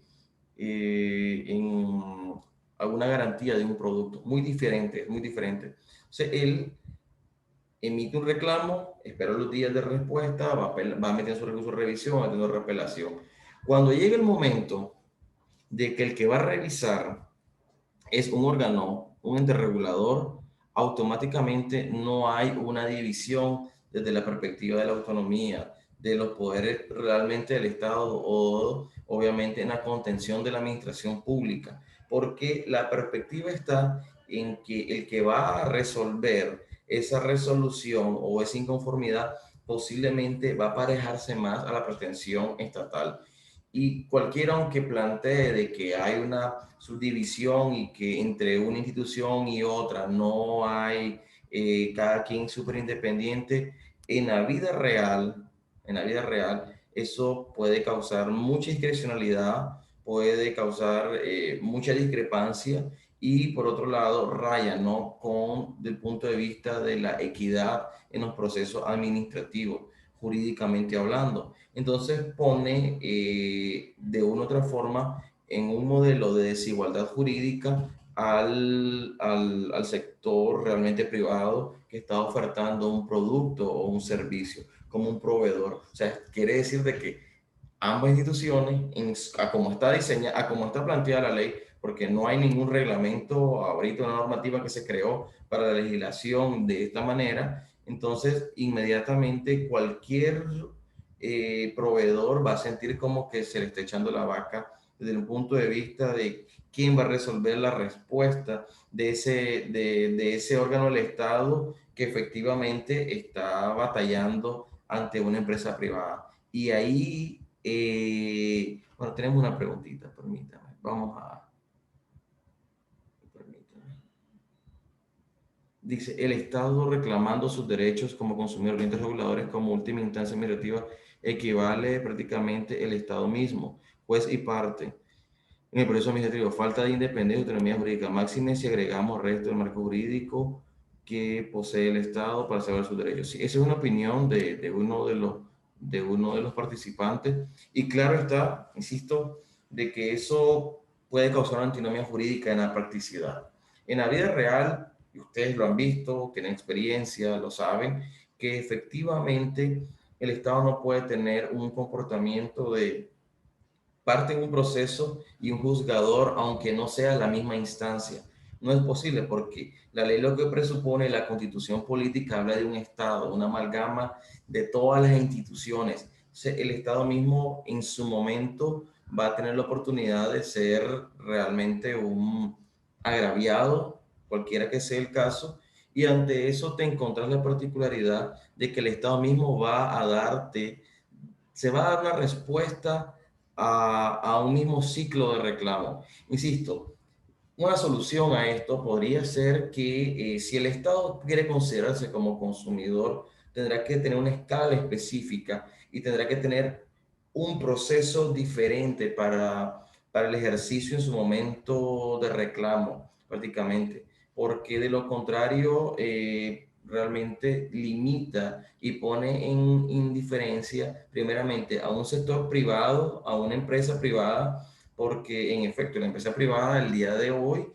alguna garantía de un producto. Muy diferente, muy diferente. O sea, él emite un reclamo, espera los días de respuesta, va a meter su recurso de revisión, va a tener repelación. Cuando llegue el momento de que el que va a revisar es un órgano, un ente regulador, automáticamente no hay una división desde la perspectiva de la autonomía, de los poderes realmente del Estado o obviamente en la contención de la administración pública, porque la perspectiva está en que el que va a resolver esa resolución o esa inconformidad posiblemente va a aparejarse más a la pretensión estatal. Y cualquiera aunque plantee de que hay una subdivisión y que entre una institución y otra no hay cada quien súper independiente, en la vida real, eso puede causar mucha discrecionalidad, puede causar mucha discrepancia y por otro lado raya, ¿no?, con el punto de vista de la equidad en los procesos administrativos, jurídicamente hablando. Entonces pone de una u otra forma en un modelo de desigualdad jurídica al sector realmente privado que está ofertando un producto o un servicio como un proveedor. O sea, quiere decir de que ambas instituciones, a como está diseñada, a como está planteada la ley, porque no hay ningún reglamento, ahorita una normativa que se creó para la legislación de esta manera, entonces inmediatamente cualquier proveedor va a sentir como que se le está echando la vaca desde el punto de vista de quién va a resolver la respuesta de ese órgano del Estado que efectivamente está batallando ante una empresa privada. Y ahí, bueno, tenemos una preguntita, permítame. Vamos a... Permítame. Dice, el Estado reclamando sus derechos como consumidor de entes reguladores como última instancia administrativa equivale prácticamente el Estado mismo, juez y parte. En el proceso administrativo, falta de independencia y autonomía jurídica máxima si agregamos resto del marco jurídico que posee el Estado para saber sus derechos. Sí, esa es una opinión de uno de los participantes. Y claro está, insisto, de que eso puede causar una antinomía jurídica en la practicidad. En la vida real, y ustedes lo han visto, tienen experiencia, lo saben, que efectivamente el Estado no puede tener un comportamiento de parte en un proceso y un juzgador, aunque no sea la misma instancia. No es posible porque la ley lo que presupone, la constitución política habla de un Estado, una amalgama de todas las instituciones. El Estado mismo en su momento va a tener la oportunidad de ser realmente un agraviado, cualquiera que sea el caso, y ante eso te encontrás la particularidad de que el Estado mismo va a darte, se va a dar una respuesta a un mismo ciclo de reclamo. Insisto, una solución a esto podría ser que si el Estado quiere considerarse como consumidor, tendrá que tener una escala específica y tendrá que tener un proceso diferente para el ejercicio en su momento de reclamo, prácticamente, porque de lo contrario realmente limita y pone en indiferencia primeramente a un sector privado, a una empresa privada, porque en efecto la empresa privada el día de hoy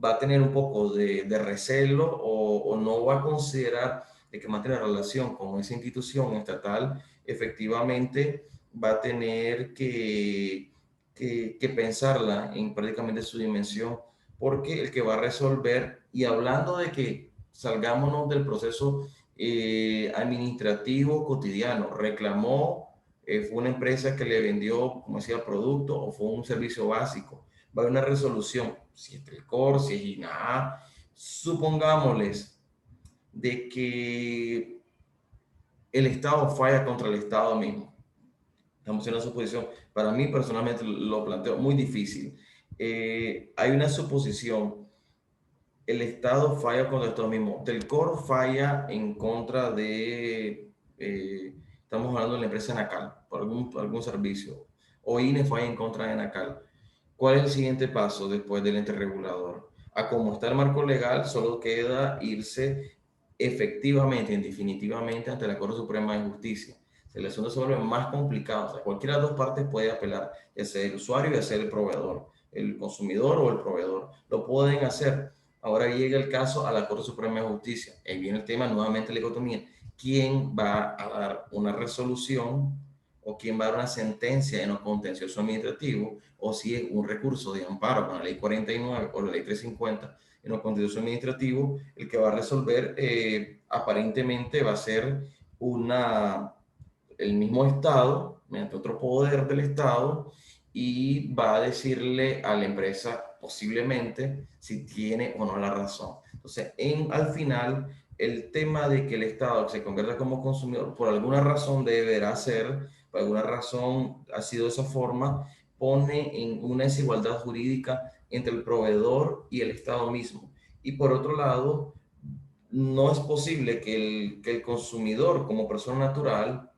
va a tener un poco de recelo o no va a considerar de que mantener relación con esa institución estatal, efectivamente va a tener que pensarla en prácticamente su dimensión, porque el que va a resolver, y hablando de que salgámonos del proceso administrativo cotidiano, reclamó, fue una empresa que le vendió, como decía, producto o fue un servicio básico, va a haber una resolución, si es Telcor, si es INAH, supongámosles de que el Estado falla contra el Estado mismo. Estamos en una suposición, para mí personalmente lo planteo muy difícil. Hay una suposición, el Estado falla contra el Estado mismo. Telcor falla en contra de, estamos hablando de la empresa Nacal, por algún servicio, o INE falla en contra de Nacal. ¿Cuál es el siguiente paso después del ente regulador? A cómo está el marco legal, solo queda irse efectivamente, en definitivamente, ante la Corte Suprema de Justicia. El asunto se vuelve más complicado. O sea, cualquiera de las dos partes puede apelar, ya sea el usuario, ya sea el proveedor, el consumidor o el proveedor. Lo pueden hacer. Ahora llega el caso a la Corte Suprema de Justicia. Ahí viene el tema nuevamente de la dicotomía. ¿Quién va a dar una resolución o quién va a dar una sentencia en lo contencioso administrativo, o si es un recurso de amparo con la ley 49 o la ley 350 en lo contencioso administrativo? El que va a resolver aparentemente va a ser el mismo Estado, mediante otro poder del Estado, y va a decirle a la empresa posiblemente si tiene o no la razón. Entonces, al final, el tema de que el Estado se convierta como consumidor, por alguna razón deberá ser, por alguna razón ha sido de esa forma, pone en una desigualdad jurídica entre el proveedor y el Estado mismo. Y por otro lado, no es posible que el consumidor como persona natural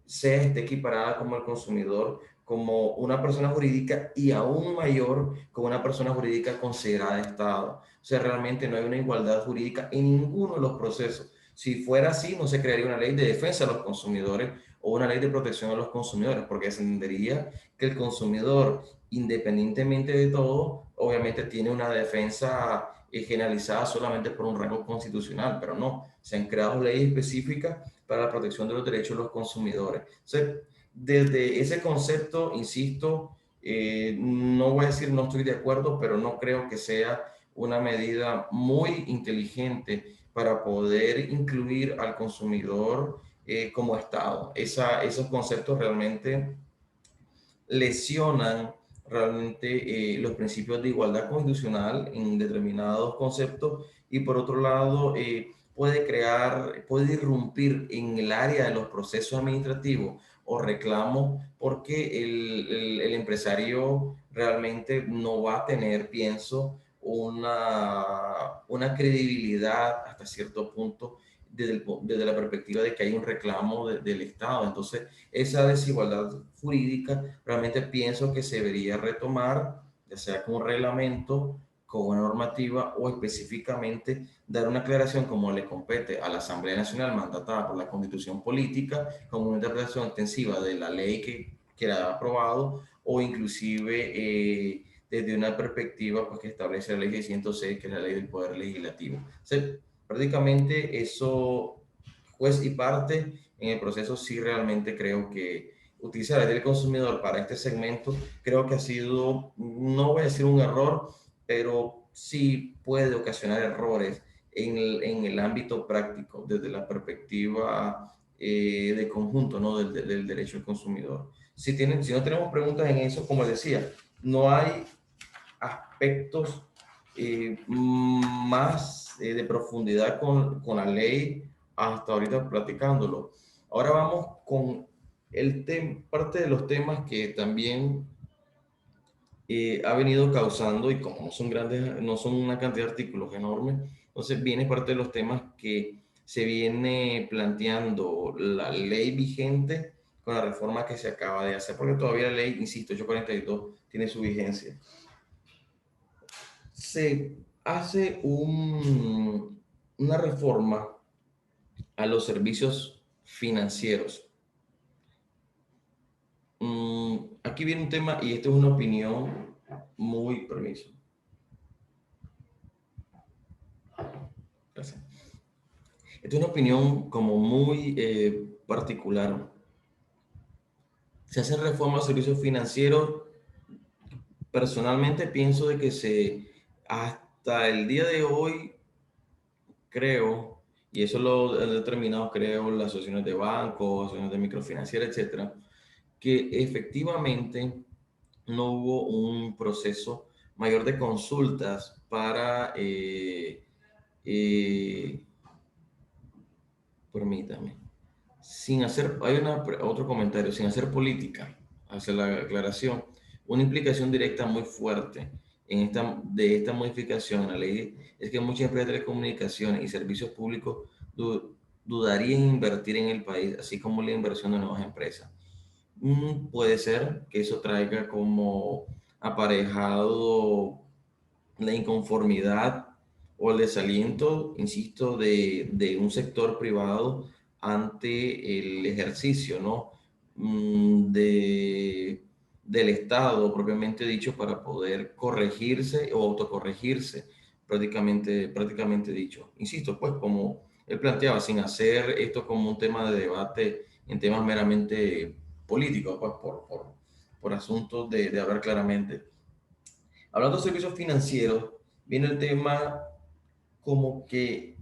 esté equiparada como el consumidor como una persona jurídica y aún mayor como una persona jurídica considerada Estado. O sea, realmente no hay una igualdad jurídica en ninguno de los procesos. Si fuera así, no se crearía una ley de defensa de los consumidores o una ley de protección a los consumidores, porque se entendería que el consumidor, independientemente de todo, obviamente tiene una defensa generalizada solamente por un rango constitucional, pero no, se han creado leyes específicas para la protección de los derechos de los consumidores. Entonces, desde ese concepto, insisto, no voy a decir no estoy de acuerdo, pero no creo que sea una medida muy inteligente para poder incluir al consumidor como Estado. Esos conceptos realmente lesionan realmente los principios de igualdad constitucional en determinados conceptos y por otro lado puede irrumpir en el área de los procesos administrativos o reclamos porque el empresario realmente no va a tener, pienso, una credibilidad hasta cierto punto desde la perspectiva de que hay un reclamo del Estado. Entonces, esa desigualdad jurídica realmente pienso que se debería retomar, ya sea con un reglamento, con una normativa o específicamente dar una aclaración como le compete a la Asamblea Nacional mandatada por la Constitución Política, con una interpretación extensiva de la ley que ha aprobado o inclusive desde una perspectiva pues, que establece la ley 606, que es la ley del Poder Legislativo. O sea, prácticamente eso, juez y parte en el proceso, sí realmente creo que utilizar la ley del consumidor para este segmento, creo que ha sido, no voy a decir un error, pero sí puede ocasionar errores en el ámbito práctico, desde la perspectiva de conjunto, ¿no? Del derecho del consumidor. Si no tenemos preguntas en eso, como decía, no hay aspectos más de profundidad con la ley hasta ahorita platicándolo. Ahora vamos con parte de los temas que también ha venido causando, y como no son grandes, no son una cantidad de artículos enormes, entonces viene parte de los temas que se viene planteando la ley vigente con la reforma que se acaba de hacer, porque todavía la ley, insisto, 842 tiene su vigencia. Se hace una reforma a los servicios financieros. Aquí viene un tema, y esto es una opinión muy, permiso. Gracias. Esta es una opinión como muy particular. Se hacen reformas a los servicios financieros. Personalmente pienso de que hasta el día de hoy, creo, y eso lo han determinado, creo, las asociaciones de bancos, asociaciones de microfinancieras, etcétera, que efectivamente no hubo un proceso mayor de consultas para, permítame, otro comentario, sin hacer política, hacer la aclaración, una implicación directa muy fuerte de esta modificación a la ley es que muchas empresas de telecomunicaciones y servicios públicos dudarían en invertir en el país, así como la inversión de nuevas empresas. Puede ser que eso traiga como aparejado la inconformidad o el desaliento, insisto, de un sector privado ante el ejercicio, ¿no? Del Estado, propiamente dicho, para poder corregirse o autocorregirse, prácticamente dicho. Insisto, pues como él planteaba, sin hacer esto como un tema de debate en temas meramente políticos, pues por asuntos de hablar claramente. Hablando de servicios financieros, viene el tema como que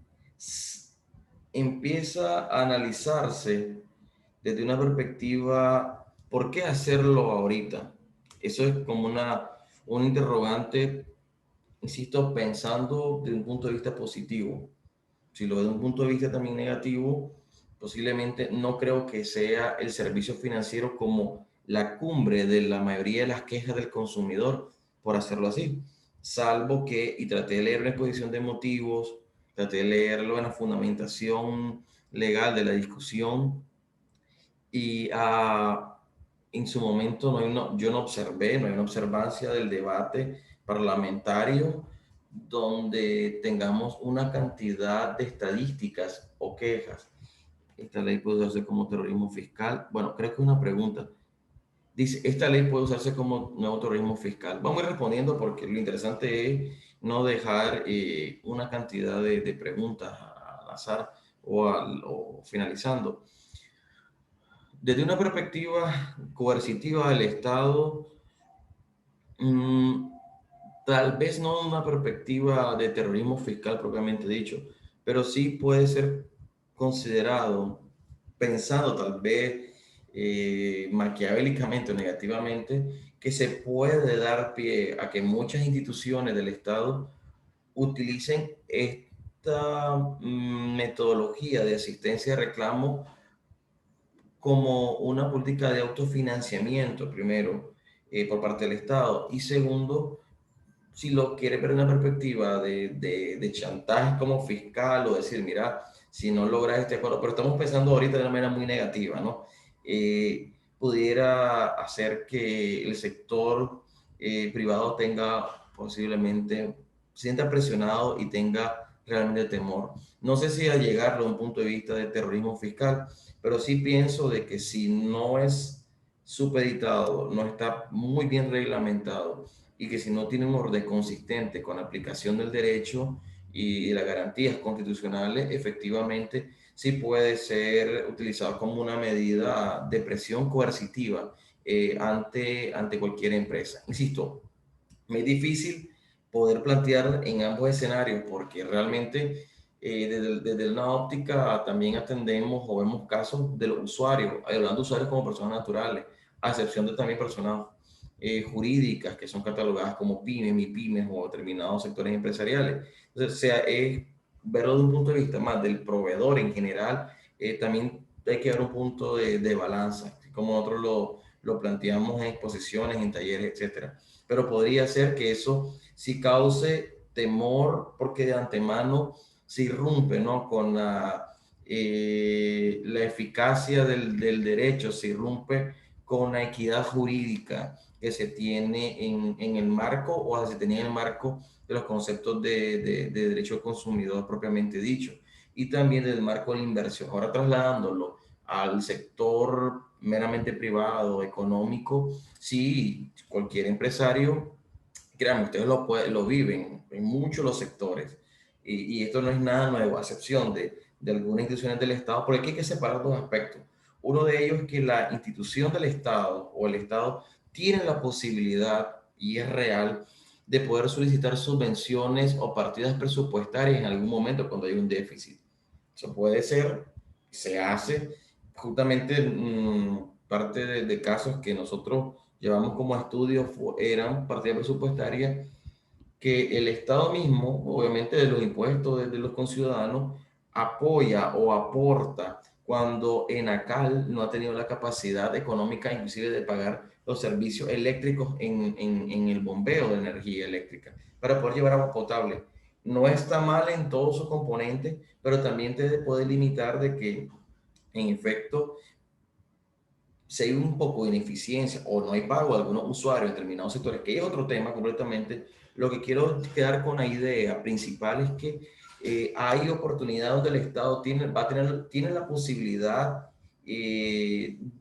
empieza a analizarse desde una perspectiva, ¿por qué hacerlo ahorita? Eso es como un interrogante, insisto, pensando desde un punto de vista positivo. Si lo veo de un punto de vista también negativo, posiblemente no creo que sea el servicio financiero como la cumbre de la mayoría de las quejas del consumidor, por hacerlo así. Salvo que, y traté de leer la exposición de motivos, traté de leerlo en la fundamentación legal de la discusión, y en su momento yo no observé, no hay una observancia del debate parlamentario donde tengamos una cantidad de estadísticas o quejas. Esta ley puede usarse como terrorismo fiscal. Bueno, creo que es una pregunta. Dice, esta ley puede usarse como nuevo terrorismo fiscal. Vamos a ir respondiendo porque lo interesante es no dejar una cantidad de preguntas al azar o finalizando. Desde una perspectiva coercitiva del Estado, mm, tal vez no una perspectiva de terrorismo fiscal propiamente dicho, pero sí puede ser considerado, pensando tal vez maquiavélicamente o negativamente, que se puede dar pie a que muchas instituciones del Estado utilicen esta metodología de asistencia de reclamo como una política de autofinanciamiento, primero, por parte del Estado, y segundo, si lo quiere ver en una perspectiva de chantaje como fiscal o decir, mira, si no logras este acuerdo, pero estamos pensando ahorita de una manera muy negativa, ¿no? Pudiera hacer que el sector privado tenga posiblemente, sienta presionado y tenga realmente temor. No sé si a llegarlo a un punto de vista de terrorismo fiscal, pero sí pienso de que si no es supeditado, no está muy bien reglamentado, y que si no tiene un orden consistente con la aplicación del derecho y las garantías constitucionales, efectivamente sí puede ser utilizado como una medida de presión coercitiva ante cualquier empresa. Insisto, me es difícil poder plantear en ambos escenarios porque realmente desde una óptica también atendemos o vemos casos de los usuarios, hablando de usuarios como personas naturales, a excepción de también personas jurídicas que son catalogadas como pymes, MIPYMES o determinados sectores empresariales. Entonces, o sea, es verlo de un punto de vista más del proveedor en general, también hay que ver un punto de balanza, como nosotros lo planteamos en exposiciones, en talleres, etcétera. Pero podría ser que eso sí cause temor porque de antemano se irrumpe, ¿no? Con la eficacia del derecho, se irrumpe con la equidad jurídica que se tiene en el marco o se tenía en el marco de los conceptos de derecho al consumidor propiamente dicho y también del marco de la inversión. Ahora trasladándolo al sector meramente privado, económico, sí, cualquier empresario, créanme, ustedes lo viven en muchos los sectores y esto no es nada nuevo, a excepción de algunas instituciones del Estado, porque aquí hay que separar dos aspectos. Uno de ellos es que la institución del Estado o el Estado tiene la posibilidad, y es real, de poder solicitar subvenciones o partidas presupuestarias en algún momento cuando hay un déficit. Eso puede ser, se hace, justamente parte de casos que nosotros llevamos como estudios eran partidas presupuestarias que el Estado mismo, obviamente de los impuestos de los conciudadanos, apoya o aporta cuando Enacal no ha tenido la capacidad económica inclusive de pagar los servicios eléctricos en el bombeo de energía eléctrica para poder llevar agua potable. No está mal en todos sus componentes, pero también te puede limitar de que, en efecto, si hay un poco de ineficiencia o no hay pago de algunos usuarios en determinados sectores, que es otro tema completamente, lo que quiero quedar con la idea principal es que hay oportunidades donde el Estado tiene la posibilidad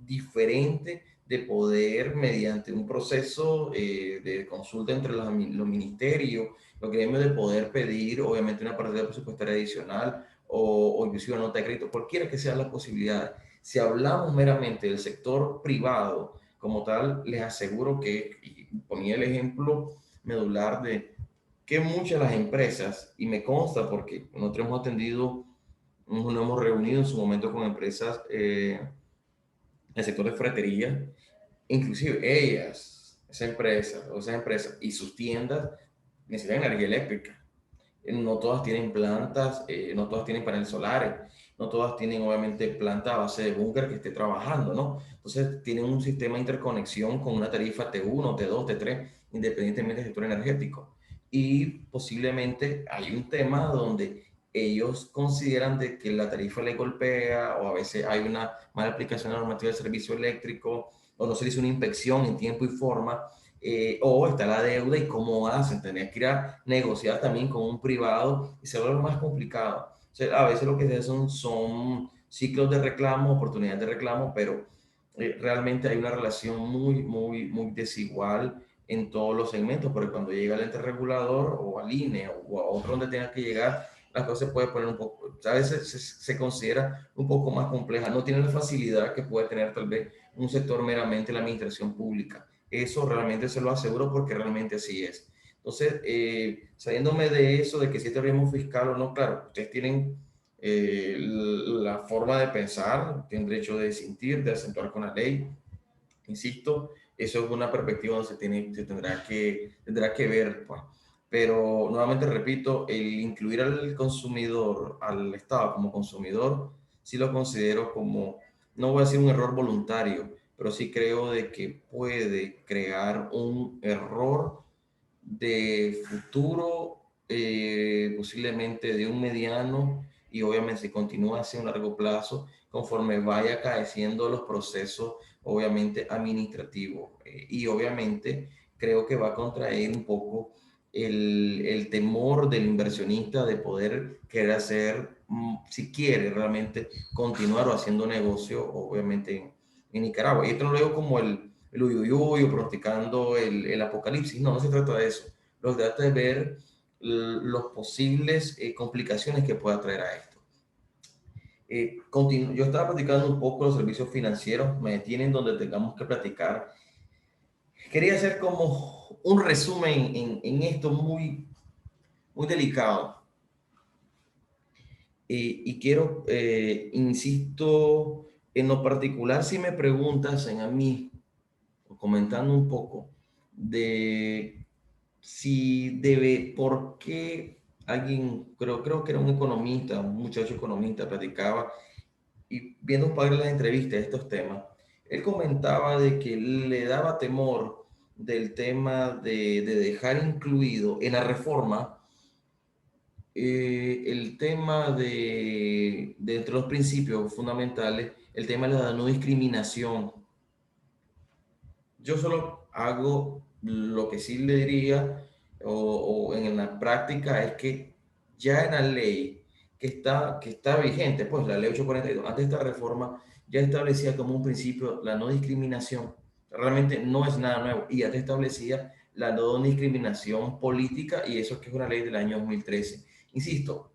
diferente de poder, mediante un proceso de consulta entre los ministerios, los gremios, de poder pedir, obviamente, una partida presupuestaria adicional o inclusive una nota de crédito, cualquiera que sean las posibilidades. Si hablamos meramente del sector privado como tal, les aseguro que, y ponía el ejemplo medular de que muchas de las empresas, y me consta porque nosotros hemos atendido, nos hemos reunido en su momento con empresas del sector de ferretería, inclusive ellas, esas empresas y sus tiendas necesitan energía eléctrica. No todas tienen plantas, no todas tienen paneles solares, no todas tienen obviamente planta a base de búnker que esté trabajando, ¿no? Entonces tienen un sistema de interconexión con una tarifa T1, T2, T3, independientemente del sector energético. Y posiblemente hay un tema donde ellos consideran de que la tarifa les golpea o a veces hay una mala aplicación de la normativa del servicio eléctrico o no se le hizo una inspección en tiempo y forma, o está la deuda y cómo hacen, tenés que ir a negociar también con un privado y se vuelve más complicado. O sea, a veces lo que se hacen son ciclos de reclamo, oportunidades de reclamo, pero realmente hay una relación muy desigual en todos los segmentos, porque cuando llega el ente regulador o al INE o a otro donde tenga que llegar, las cosas se puede poner un poco, a veces se considera un poco más compleja, no tiene la facilidad que puede tener tal vez un sector meramente la administración pública. Eso realmente se lo aseguro porque realmente así es. Entonces, saliéndome de eso, de que si este riesgo fiscal o no, claro, ustedes tienen la forma de pensar, tienen derecho de disentir, de acentuar con la ley. Insisto, eso es una perspectiva donde tendrá que ver, pues. Pero nuevamente repito, el incluir al consumidor, al Estado como consumidor, sí lo considero como, no voy a decir un error voluntario, pero sí creo de que puede crear un error de futuro, posiblemente de un mediano y obviamente si continúa hacia un largo plazo, conforme vaya acaeciendo los procesos, obviamente administrativos. Y obviamente creo que va a contraer un poco el temor del inversionista de poder querer hacer, si quiere realmente continuar o haciendo negocio, obviamente en Nicaragua. Y esto no lo digo como el uyuyuy o pronosticando el apocalipsis. No, no se trata de eso. Lo que trata de ver los posibles complicaciones que pueda traer a esto. Yo estaba platicando un poco los servicios financieros, me detienen donde tengamos que platicar. Quería hacer como un resumen en esto muy delicado. Y quiero, insisto, en lo particular, si me preguntas a mí, comentando un poco de si debe, por qué alguien, creo que era un economista, un muchacho economista, platicaba y viendo un par de las entrevistas de estos temas, él comentaba de que le daba temor del tema de dejar incluido en la reforma el tema de entre los principios fundamentales, el tema de la no discriminación. Yo solo hago lo que sí le diría o en la práctica es que ya en la ley que está vigente, pues la ley 842, antes de esta reforma, ya establecía como un principio la no discriminación. Realmente no es nada nuevo y ya te establecía la no discriminación política y eso que es una ley del año 2013. Insisto,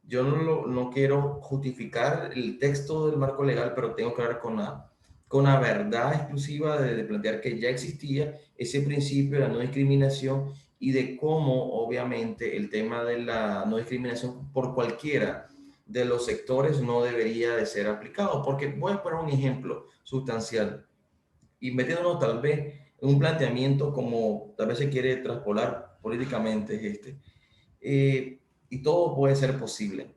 yo no quiero justificar el texto del marco legal, pero tengo que hablar con la verdad exclusiva de plantear que ya existía ese principio de la no discriminación y de cómo obviamente el tema de la no discriminación por cualquiera de los sectores no debería de ser aplicado. Porque voy a poner un ejemplo sustancial y metiéndonos tal vez en un planteamiento como tal vez se quiere traspolar políticamente eh, y todo puede ser posible.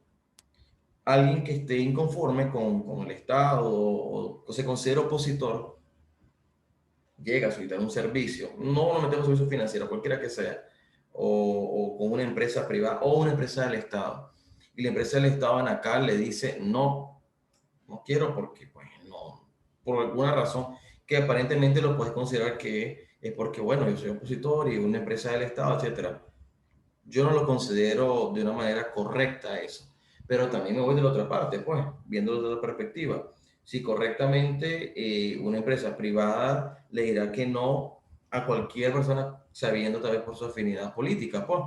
Alguien que esté inconforme con el Estado o se considera opositor, llega a solicitar un servicio, no nos metemos en servicio financiero, cualquiera que sea, o con una empresa privada o una empresa del Estado. Y la empresa del Estado en acá le dice, no quiero porque, pues, no, por alguna razón que aparentemente lo puedes considerar que es porque, bueno, yo soy opositor y una empresa del Estado, etcétera. Yo no lo considero de una manera correcta eso, pero también me voy de la otra parte, pues, viéndolo desde otra perspectiva. Si correctamente una empresa privada le dirá que no a cualquier persona sabiendo tal vez por su afinidad política, pues,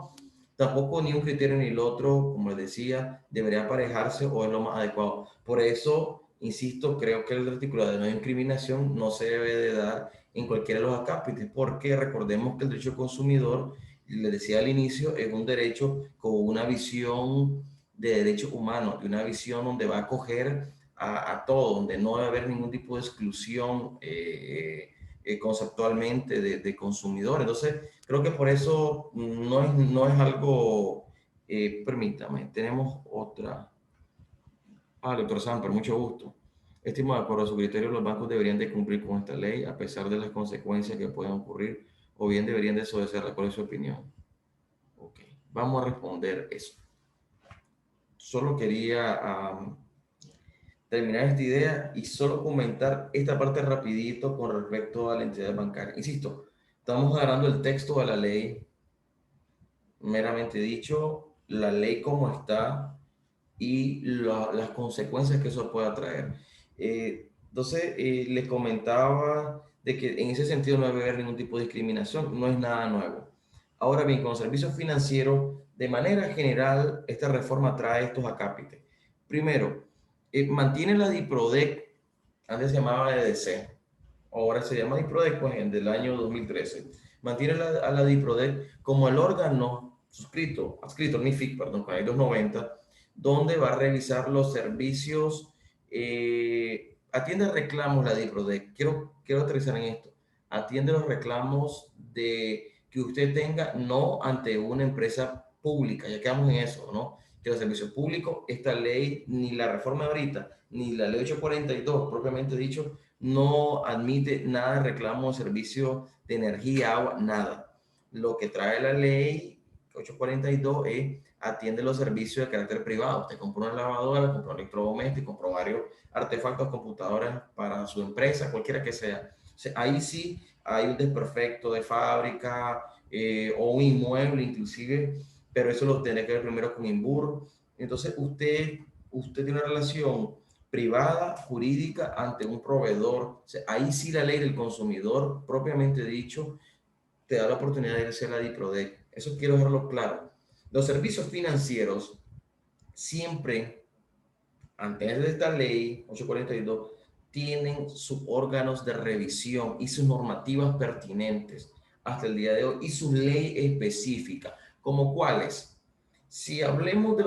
tampoco ni un criterio ni el otro, como les decía, debería aparejarse o es lo más adecuado. Por eso, insisto, creo que el articulado de no discriminación no se debe de dar en cualquiera de los acápites, porque recordemos que el derecho consumidor le decía al inicio, es un derecho con una visión de derechos humanos, de una visión donde va a acoger a todo, donde no va a haber ningún tipo de exclusión conceptualmente de consumidor. Entonces, creo que por eso no es algo, permítame, tenemos otra. Ah, doctor Samper, mucho gusto. Estimo, de acuerdo a su criterio, los bancos deberían de cumplir con esta ley a pesar de las consecuencias que puedan ocurrir o bien deberían de desobedecerla. ¿Cuál es su opinión? Ok, vamos a responder eso. Solo quería terminar esta idea y solo comentar esta parte rapidito con respecto a la entidad bancaria. Insisto, estamos agarrando el texto de la ley, meramente dicho, la ley como está y las consecuencias que eso pueda traer. Entonces, les comentaba de que en ese sentido no debe haber ningún tipo de discriminación, no es nada nuevo. Ahora bien, con servicios financieros, de manera general, esta reforma trae estos acápites. Primero, mantiene la DIPRODEC, antes se llamaba EDC, ahora se llama DIPRODEC, pues en del año 2013. Mantiene a la DIPRODEC como el órgano adscrito al MiFID, perdón, con la ley 290, donde va a revisar los servicios, atiende reclamos la DIPRODEC. Quiero aterrizar en esto. Atiende los reclamos de que usted tenga no ante una empresa pública, ya quedamos en eso, ¿no? Que los servicios públicos, esta ley, ni la reforma de ahorita, ni la ley 842, propiamente dicho, no admite nada de reclamo de servicio de energía, agua, nada. Lo que trae la ley 842 es atiende los servicios de carácter privado. Usted compró una lavadora, compró un electrodoméstico, compró varios artefactos, computadoras para su empresa, cualquiera que sea. O sea, ahí sí hay un desperfecto de fábrica o un inmueble inclusive, pero eso lo tiene que ver primero con INBUR. Entonces usted tiene una relación privada, jurídica, ante un proveedor. O sea, ahí sí la ley del consumidor, propiamente dicho, te da la oportunidad de irse a la DIPRODEC. Eso quiero dejarlo claro. Los servicios financieros siempre, antes de esta ley 842, tienen sus órganos de revisión y sus normativas pertinentes hasta el día de hoy y su ley específica, como cuáles. Si hablemos de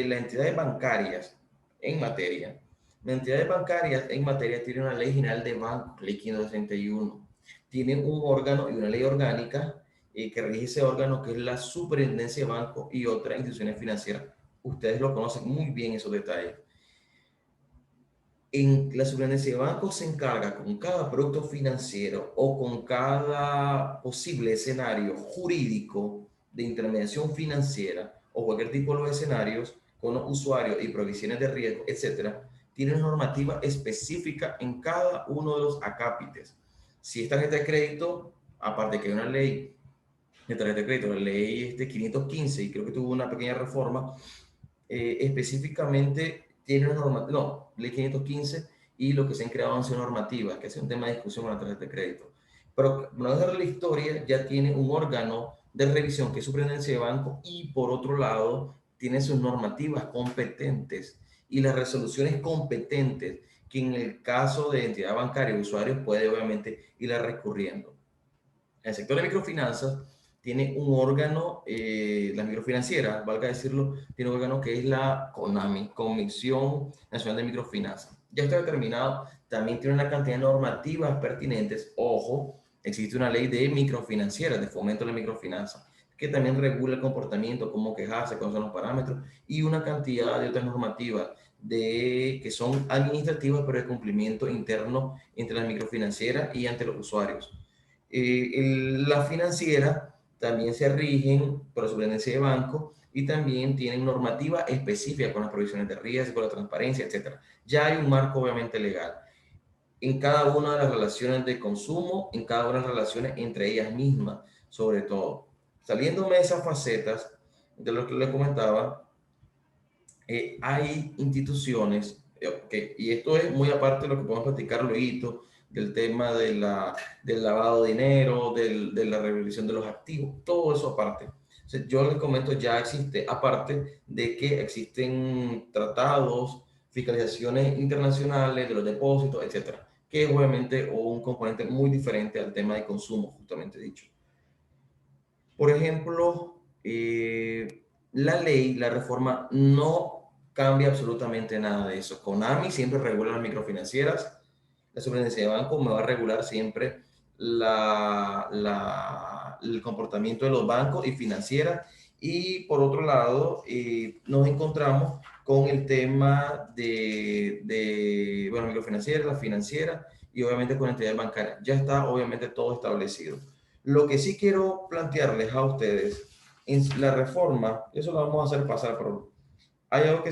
las entidades bancarias en materia, las entidades bancarias en materia tienen una ley general de bancos, ley 561. Tienen un órgano y una ley orgánica que rige ese órgano, que es la Superintendencia de Bancos y otras instituciones financieras. Ustedes lo conocen muy bien esos detalles. En la Superintendencia de Bancos se encarga con cada producto financiero o con cada posible escenario jurídico de intermediación financiera o cualquier tipo de los escenarios con los usuarios y provisiones de riesgo, etcétera, tiene una normativa específica en cada uno de los acápites. Si es tarjeta de crédito, aparte que hay una ley de tarjeta de crédito, la ley 515, y creo que tuvo una pequeña reforma, específicamente tiene una normativa, no, ley 515, y lo que se han creado han sido normativas, que es un tema de discusión con la tarjeta de crédito. Pero no dejar la historia, ya tiene un órgano de revisión que es Superintendencia de Banco y por otro lado tiene sus normativas competentes y las resoluciones competentes que en el caso de entidad bancaria o usuarios puede obviamente ir recurriendo. El sector de microfinanzas tiene un órgano, la microfinanciera, valga decirlo, tiene un órgano que es la CONAMI, Comisión Nacional de Microfinanzas. Ya está determinado, también tiene una cantidad de normativas pertinentes. Ojo, existe una ley de microfinancieras, de fomento de la microfinanza, que también regula el comportamiento, cómo quejarse, cuáles son los parámetros, y una cantidad de otras normativas que son administrativas, pero de cumplimiento interno entre las microfinancieras y ante los usuarios. La financiera también se rigen por la superintendencia de banco y también tienen normativa específica con las provisiones de riesgo, la transparencia, etcétera. Ya hay un marco obviamente legal en cada una de las relaciones de consumo, en cada una de las relaciones entre ellas mismas, sobre todo. Saliéndome de esas facetas de lo que les comentaba, hay instituciones, y esto es muy aparte de lo que podemos platicar luego, del tema del lavado de dinero, de la revisión de los activos, todo eso aparte. O sea, yo les comento, ya existe, aparte de que existen tratados, fiscalizaciones internacionales de los depósitos, etcétera, que es obviamente un componente muy diferente al tema de consumo, justamente dicho. Por ejemplo, la ley, la reforma, no cambia absolutamente nada de eso. CONAMI siempre regula las microfinancieras, la Superintendencia de Banco me va a regular siempre el comportamiento de los bancos y financieras. Y por otro lado, nos encontramos con el tema bueno, microfinanciera, la financiera y obviamente con entidades bancarias. Ya está obviamente todo establecido. Lo que sí quiero plantearles a ustedes en la reforma, eso lo vamos a hacer pasar, pero hay algo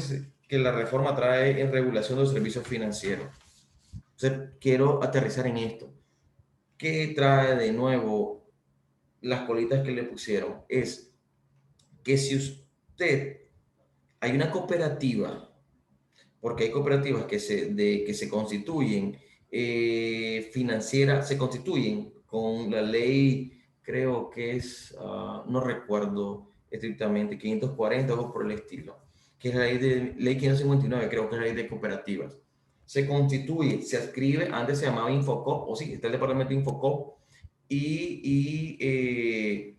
que la reforma trae en regulación de los servicios financieros. Entonces, quiero aterrizar en esto. ¿Qué trae de nuevo las colitas que le pusieron? Es que si usted, hay una cooperativa, porque hay cooperativas que se constituyen financieras, se constituyen con la ley, creo que es, no recuerdo estrictamente, 540 o algo por el estilo, que es la ley 559, creo que es la ley de cooperativas. Se constituye, se adscribe, antes se llamaba Infocop, o sí, está el departamento de Infocop, y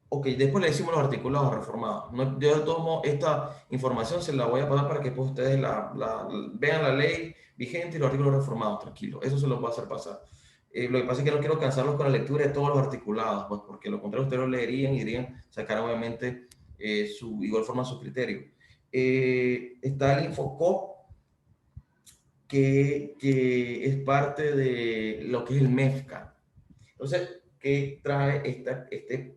ok, después le decimos los articulados reformados. No, yo de todos modos, esta información se la voy a pasar para que pues, ustedes vean la ley vigente y los artículos reformados, tranquilo. Eso se los voy a hacer pasar. Lo que pasa es que no quiero cansarlos con la lectura de todos los articulados, pues porque lo contrario ustedes lo leerían y irían sacar obviamente igual forma su criterio. Está el Infocop, que es parte de lo que es el MEFCA. Entonces, ¿qué trae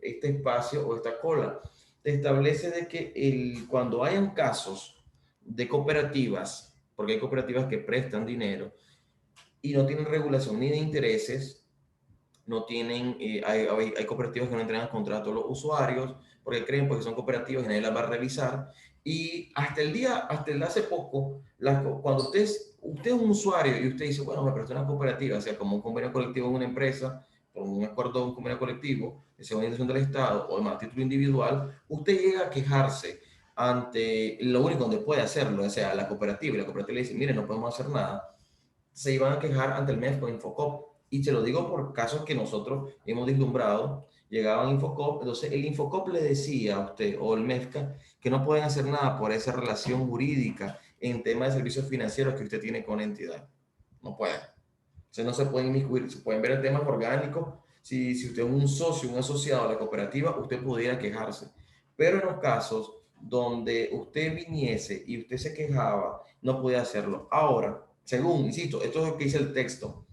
este espacio o esta cola? Te establece de que cuando hayan casos de cooperativas, porque hay cooperativas que prestan dinero y no tienen regulación ni de intereses, no tienen, hay cooperativas que no entregan contrato a los usuarios porque creen porque son cooperativas y nadie las va a revisar. Y hasta el hace poco, cuando usted es un usuario y usted dice, bueno, me prestó una cooperativa, o sea, como un convenio colectivo en una empresa, con un acuerdo de un convenio colectivo, de segunda intención del Estado o de a título individual, usted llega a quejarse ante lo único donde puede hacerlo, o sea, la cooperativa, y la cooperativa le dice, mire, no podemos hacer nada, se iban a quejar ante el MEF con Infocop. Y te lo digo por casos que nosotros hemos vislumbrado. Llegaban Infocop, entonces el Infocop le decía a usted o el MEFCA que no pueden hacer nada por esa relación jurídica en tema de servicios financieros que usted tiene con la entidad. No pueden. Entonces no se pueden inmiscuir, se pueden ver el tema orgánico. Si usted es un socio, un asociado a la cooperativa, usted pudiera quejarse. Pero en los casos donde usted viniese y usted se quejaba, no puede hacerlo. Ahora, según, insisto, esto es lo que dice el texto.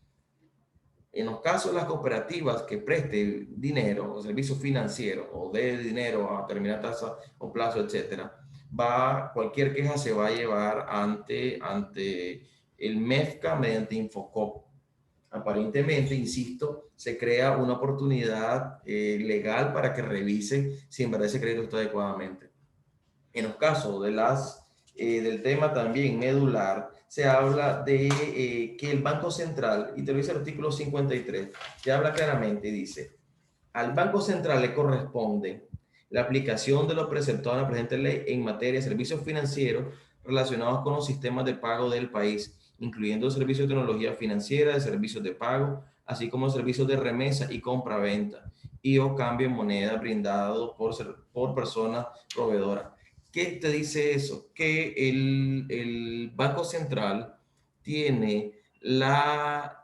En los casos de las cooperativas que preste dinero o servicios financieros o dé dinero a determinada tasa o plazo, etcétera, cualquier queja se va a llevar ante el MEFCA mediante Infocop. Aparentemente, insisto, se crea una oportunidad legal para que revisen si en verdad ese crédito está adecuadamente. En los casos del tema también medular, se habla de que el Banco Central, y te lo dice el artículo 53, que habla claramente y dice, al Banco Central le corresponde la aplicación de lo preceptado en la presente ley en materia de servicios financieros relacionados con los sistemas de pago del país, incluyendo servicios de tecnología financiera, de servicios de pago, así como servicios de remesa y compra-venta y o cambio en moneda brindados por personas proveedoras. ¿Qué te dice eso? Que el Banco Central tiene la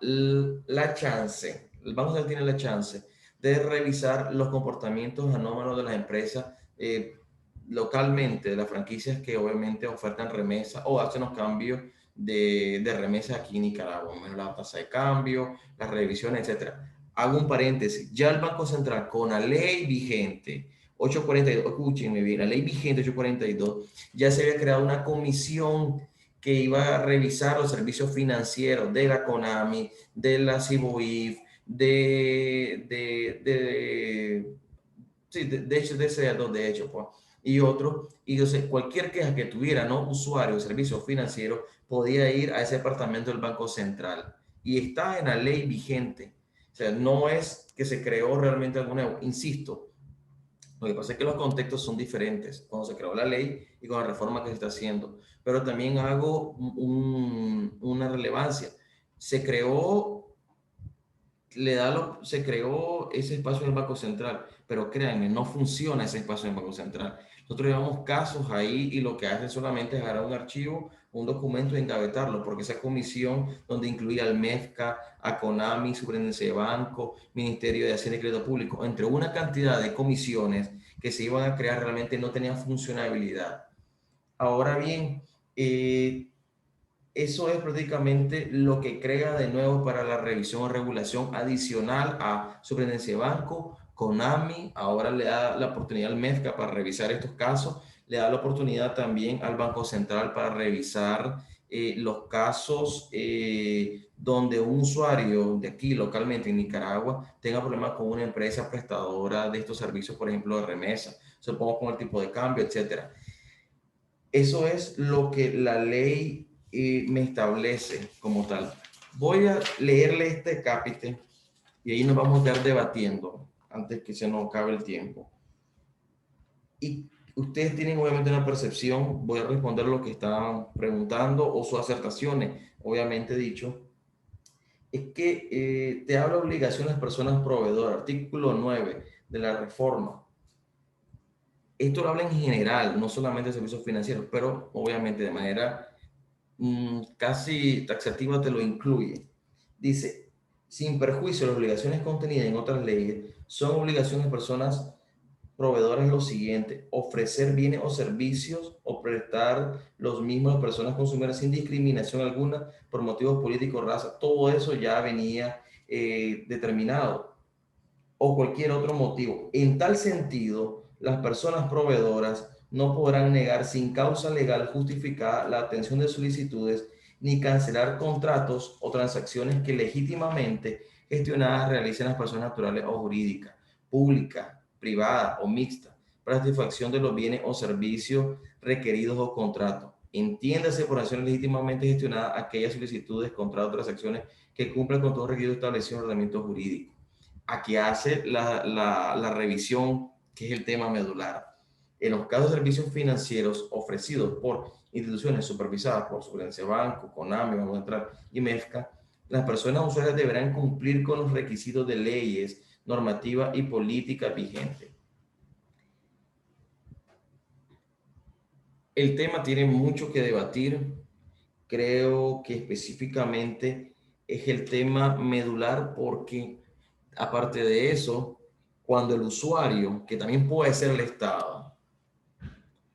chance, el Banco Central tiene la chance de revisar los comportamientos anómalos de las empresas localmente, de las franquicias que obviamente ofertan remesa o hacen los cambios de remesa aquí en Nicaragua, menos la tasa de cambio, las revisiones, etcétera. Hago un paréntesis, ya el Banco Central con la ley vigente 842, escúchenme bien, la ley vigente 842, ya se había creado una comisión que iba a revisar los servicios financieros de la CONAMI, de la CIBOIF, sí, de hecho, de ese dos de hecho, pues, y otros, y entonces cualquier queja que tuviera, no usuario de servicios financieros, podía ir a ese departamento del Banco Central. Y está en la ley vigente. O sea, no es que se creó realmente algo nuevo. Insisto, lo que pasa es que los contextos son diferentes cuando se creó la ley y con la reforma que se está haciendo. Pero también hago una relevancia. Se creó se creó ese espacio en el Banco Central, pero créanme, no funciona ese espacio en el Banco Central. Nosotros llevamos casos ahí y lo que hace solamente es agarrar un archivo, un documento y engavetarlo, porque esa comisión donde incluía al MEFCA, a CONAMI, Superintendencia de Banco, Ministerio de Hacienda y Crédito Público, entre una cantidad de comisiones que se iban a crear realmente no tenían funcionabilidad. Ahora bien, eso es prácticamente lo que crea de nuevo para la revisión o regulación adicional a Superintendencia de Banco, CONAMI, ahora le da la oportunidad al MEFCA para revisar estos casos, le da la oportunidad también al Banco Central para revisar los casos donde un usuario de aquí localmente en Nicaragua tenga problemas con una empresa prestadora de estos servicios, por ejemplo, de remesa, supongo con el tipo de cambio, etcétera. Eso es lo que la ley me establece como tal. Voy a leerle este capítulo y ahí nos vamos a estar debatiendo antes que se nos acabe el tiempo. Y ustedes tienen obviamente una percepción, voy a responder lo que estaban preguntando o sus acertaciones, obviamente dicho, es que te habla de obligación a las personas proveedoras, artículo 9 de la reforma. Esto lo habla en general, no solamente de servicios financieros, pero obviamente de manera casi taxativa te lo incluye. Dice, sin perjuicio de las obligaciones contenidas en otras leyes, son obligaciones de personas proveedoras lo siguiente: ofrecer bienes o servicios o prestar los mismos a personas consumidoras sin discriminación alguna por motivos políticos, raza. Todo eso ya venía determinado, o cualquier otro motivo. En tal sentido, las personas proveedoras no podrán negar sin causa legal justificada la atención de solicitudes ni cancelar contratos o transacciones que legítimamente gestionadas realicen las personas naturales o jurídicas, públicas, privadas o mixtas, para satisfacción de los bienes o servicios requeridos o contratos. Entiéndase por acciones legítimamente gestionadas aquellas solicitudes, contratos o transacciones que cumplan con todos los requisitos establecidos en el ordenamiento jurídico. Aquí hace la revisión, que es el tema medular. En los casos de servicios financieros ofrecidos por instituciones supervisadas por Superintendencia de Banco, CONAMI, Banco Central y MEFCA, las personas usuarias deberán cumplir con los requisitos de leyes, normativa y política vigente. El tema tiene mucho que debatir. Creo que específicamente es el tema medular porque, aparte de eso, cuando el usuario, que también puede ser el Estado,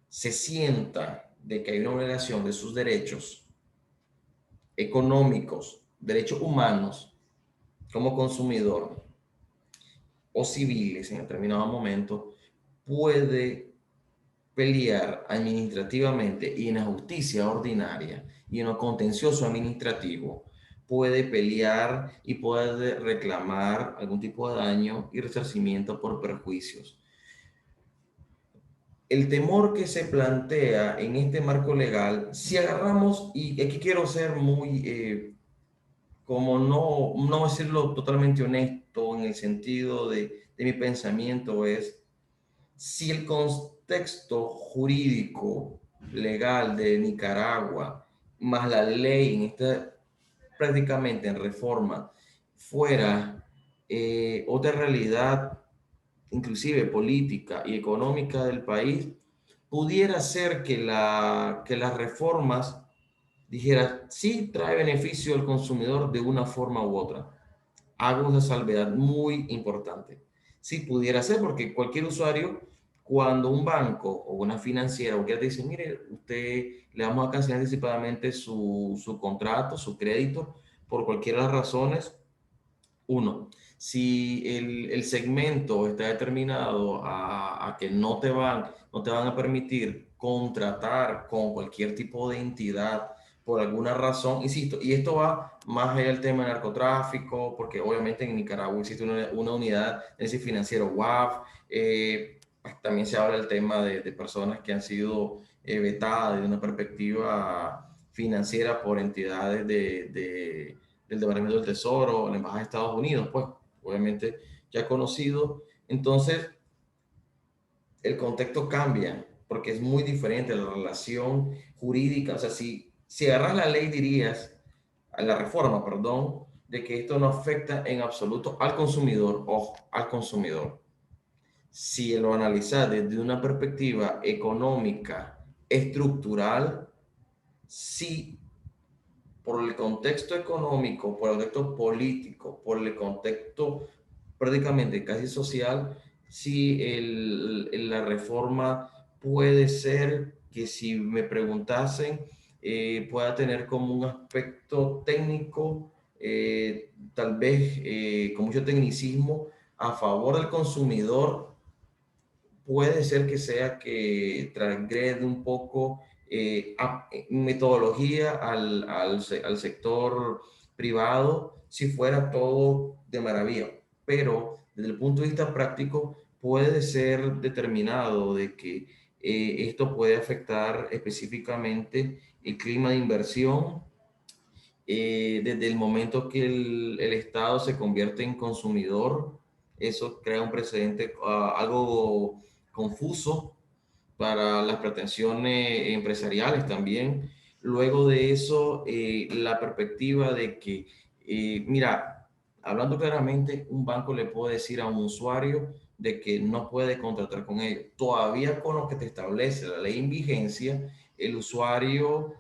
se sienta de que hay una vulneración de sus derechos económicos, derechos humanos como consumidor o civiles en determinado momento, puede pelear administrativamente y en la justicia ordinaria y en lo contencioso administrativo, puede pelear y puede reclamar algún tipo de daño y resarcimiento por perjuicios. El temor que se plantea en este marco legal, si agarramos, y aquí quiero ser muy, como no decirlo totalmente honesto en el sentido de mi pensamiento, es si el contexto jurídico legal de Nicaragua más la ley en esta prácticamente en reforma fuera otra realidad inclusive política y económica del país, pudiera ser que las reformas dijera sí trae beneficio al consumidor de una forma u otra. Hago una salvedad muy importante. Sí pudiera ser, porque cualquier usuario, cuando un banco o una financiera o que te dice, mire, usted le vamos a cancelar anticipadamente su contrato, su crédito, por cualquiera de las razones. Uno, si el segmento está determinado a que no te van a permitir contratar con cualquier tipo de entidad por alguna razón, insisto, y esto va más allá del tema de narcotráfico, porque obviamente en Nicaragua existe una unidad de ese financiero WAF, pues también se habla del tema de personas que han sido vetadas de una perspectiva financiera por entidades del Departamento del Tesoro, la Embajada de Estados Unidos, pues obviamente ya conocido. Entonces, el contexto cambia porque es muy diferente la relación jurídica. O sea, si agarras la ley dirías, a la reforma, perdón, de que esto no afecta en absoluto al consumidor, ojo, al consumidor. Si lo analizas desde una perspectiva económica, estructural, sí, por el contexto económico, por el contexto político, por el contexto prácticamente casi social, sí la reforma puede ser que, si me preguntasen, pueda tener como un aspecto técnico, tal vez con mucho tecnicismo, a favor del consumidor, puede ser que sea que transgrede un poco metodología al sector privado si fuera todo de maravilla, pero desde el punto de vista práctico puede ser determinado de que esto puede afectar específicamente el clima de inversión desde el momento que el Estado se convierte en consumidor. Eso crea un precedente algo confuso para las pretensiones empresariales también. Luego de eso, la perspectiva de que, mira, hablando claramente, un banco le puede decir a un usuario de que no puede contratar con ellos. Todavía con lo que te establece la ley en vigencia, el usuario,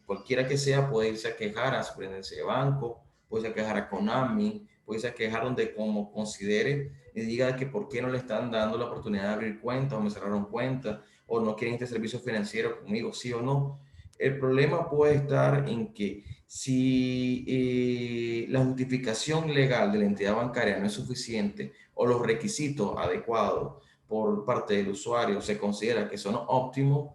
cualquiera que sea, puede irse a quejar a su superintendencia de banco, puede irse a quejar a Konami, puede irse a quejar donde como considere y diga que por qué no le están dando la oportunidad de abrir cuentas o me cerraron cuentas o no quieren este servicio financiero conmigo, sí o no. El problema puede estar en que si la justificación legal de la entidad bancaria no es suficiente o los requisitos adecuados por parte del usuario se considera que son óptimos,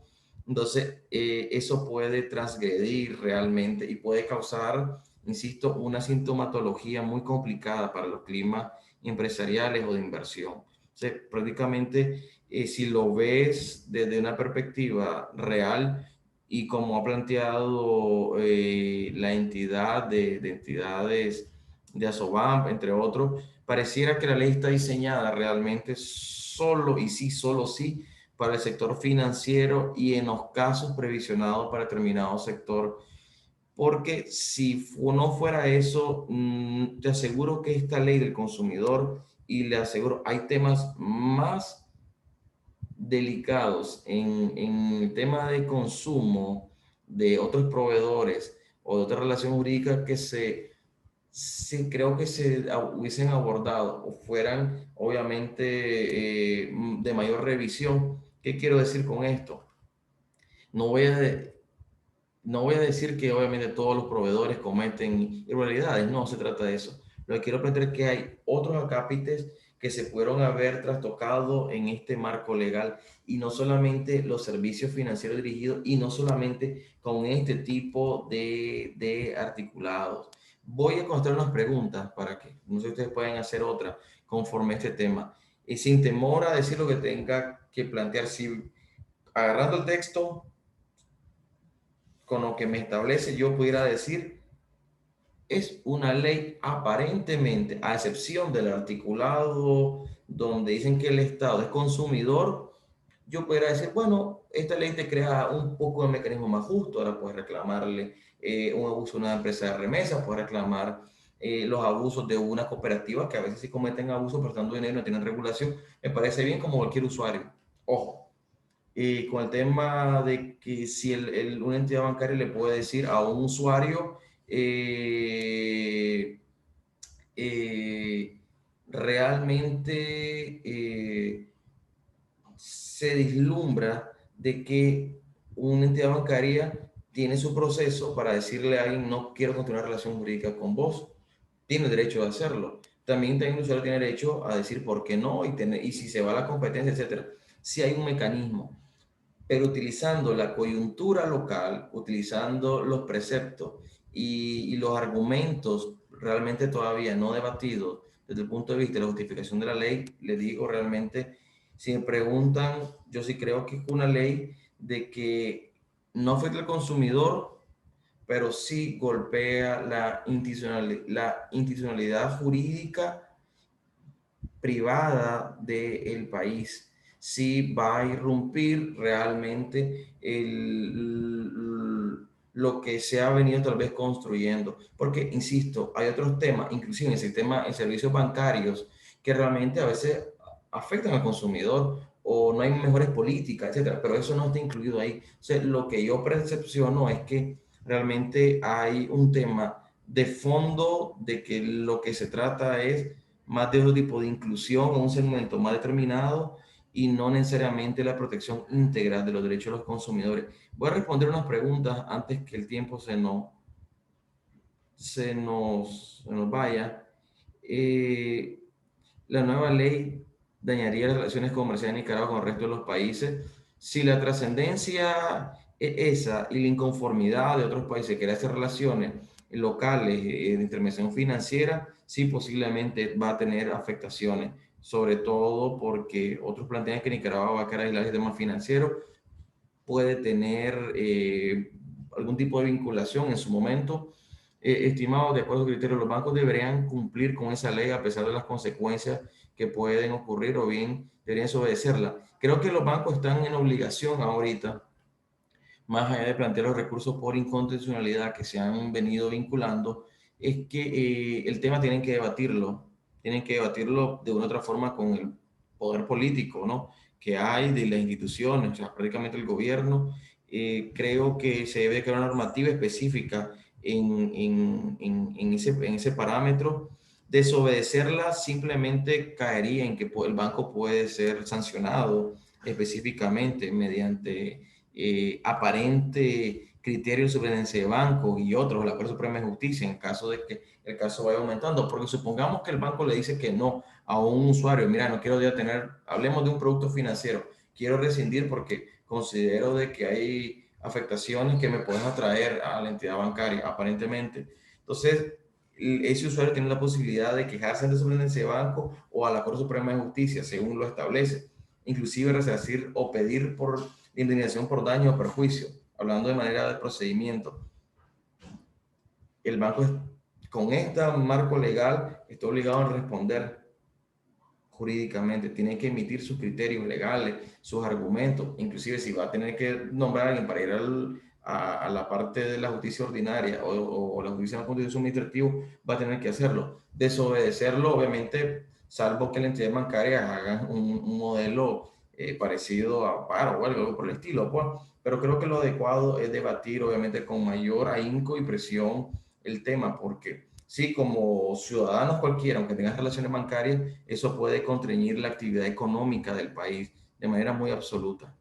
entonces eso puede transgredir realmente y puede causar, insisto, una sintomatología muy complicada para los climas empresariales o de inversión. O sea, prácticamente, si lo ves desde una perspectiva real y como ha planteado la entidad de entidades de Asobamp, entre otros, pareciera que la ley está diseñada realmente solo y sí, solo sí, para el sector financiero y en los casos previsionados para determinado sector, porque si no fuera eso, te aseguro que esta ley del consumidor, y le aseguro, hay temas más delicados en el tema de consumo de otros proveedores o de otra relación jurídica que creo que se hubiesen abordado o fueran obviamente de mayor revisión. ¿Qué quiero decir con esto? No voy a, no voy a decir que obviamente todos los proveedores cometen irregularidades, no se trata de eso. Lo que quiero plantear es que hay otros acápites que se pudieron haber trastocado en este marco legal y no solamente los servicios financieros dirigidos y no solamente con este tipo de articulados. Voy a contestar unas preguntas para que no sé si ustedes pueden hacer otra conforme a este tema. Y sin temor a decir lo que tenga que plantear, si agarrando el texto con lo que me establece, yo pudiera decir, es una ley aparentemente, a excepción del articulado donde dicen que el Estado es consumidor, yo pudiera decir, bueno, esta ley te crea un poco de mecanismo más justo, ahora puedes reclamarle un abuso a una empresa de remesa, puedes reclamar los abusos de una cooperativa que a veces sí cometen abusos prestando dinero y no tienen regulación, me parece bien como cualquier usuario. Ojo, con el tema de que si una entidad bancaria le puede decir a un usuario eh, eh, realmente se vislumbra de que una entidad bancaria tiene su proceso para decirle a alguien no quiero continuar relación jurídica con vos, tiene derecho a hacerlo. También el usuario tiene derecho a decir por qué no y si se va a la competencia, etcétera. Si hay un mecanismo, pero utilizando la coyuntura local, utilizando los preceptos y los argumentos realmente todavía no debatidos desde el punto de vista de la justificación de la ley, le digo realmente, si me preguntan, yo sí creo que es una ley de que no afecta al consumidor, pero sí golpea la institucionalidad jurídica privada del país, si va a irrumpir realmente lo que se ha venido tal vez construyendo. Porque, insisto, hay otros temas, inclusive en el sistema, en servicios bancarios, que realmente a veces afectan al consumidor o no hay mejores políticas, etcétera, pero eso no está incluido ahí. O sea, lo que yo percepciono es que realmente hay un tema de fondo de que lo que se trata es más de otro tipo de inclusión en un segmento más determinado y no necesariamente la protección íntegra de los derechos de los consumidores. Voy a responder unas preguntas antes que el tiempo se nos vaya. La nueva ley dañaría las relaciones comerciales de Nicaragua con el resto de los países. Si la trascendencia es esa y la inconformidad de otros países que hacer relaciones locales de intervención financiera, sí posiblemente va a tener afectaciones, sobre todo porque otros plantean que Nicaragua va a quedar aislada del sistema financiero, puede tener algún tipo de vinculación en su momento. Estimado, de acuerdo a criterios, los bancos deberían cumplir con esa ley a pesar de las consecuencias que pueden ocurrir o bien deberían desobedecerla. Creo que los bancos están en obligación ahorita, más allá de plantear los recursos por inconstitucionalidad que se han venido vinculando, es que el tema tienen que debatirlo de una u otra forma con el poder político, ¿no? Que hay de las instituciones, o sea, prácticamente el gobierno. Creo que se debe crear una normativa específica en ese parámetro. Desobedecerla simplemente caería en que el banco puede ser sancionado específicamente mediante aparente criterio de supervivencia de bancos y otros, la Corte Suprema de Justicia, en caso de que el caso vaya aumentando. Porque supongamos que el banco le dice que no a un usuario, mira, no quiero ya tener, hablemos de un producto financiero, quiero rescindir porque considero de que hay afectaciones que me pueden atraer a la entidad bancaria, aparentemente. Entonces, ese usuario tiene la posibilidad de quejarse ante la superintendencia de banco o a la Corte Suprema de Justicia, según lo establece. Inclusive resarcir o pedir por indemnización por daño o perjuicio, hablando de manera de procedimiento. El banco con este marco legal está obligado a responder jurídicamente, tiene que emitir sus criterios legales, sus argumentos, inclusive si va a tener que nombrar a alguien para ir a la parte de la justicia ordinaria o la justicia de la constitución administrativa, va a tener que hacerlo. Desobedecerlo, obviamente, salvo que la entidad bancaria haga un modelo parecido a paro o algo por el estilo, pues. Pero creo que lo adecuado es debatir, obviamente, con mayor ahínco y presión el tema, porque sí, como ciudadanos cualquiera, aunque tengan relaciones bancarias, eso puede contrañir la actividad económica del país de manera muy absoluta.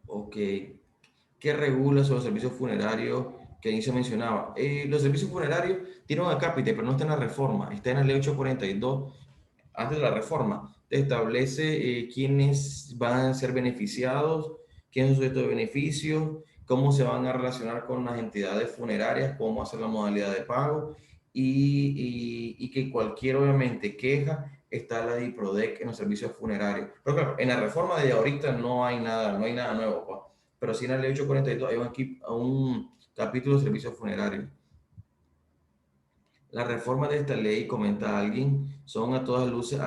Ok, ¿qué regula sobre los servicios funerarios que inicio mencionaba? Los servicios funerarios tienen un acápite, pero no está en la reforma, está en la ley 842. Antes de la reforma, establece quiénes van a ser beneficiados, quiénes son sujetos de beneficios, cómo se van a relacionar con las entidades funerarias, cómo hacer la modalidad de pago y que cualquier, obviamente, queja está la DIPRODEC en los servicios funerarios. Pero claro, en la reforma de ahorita no hay nada, no hay nada nuevo, pues. Pero sí en la ley 842 hay un capítulo de servicios funerarios. La reforma de esta ley, comenta alguien, son a todas luces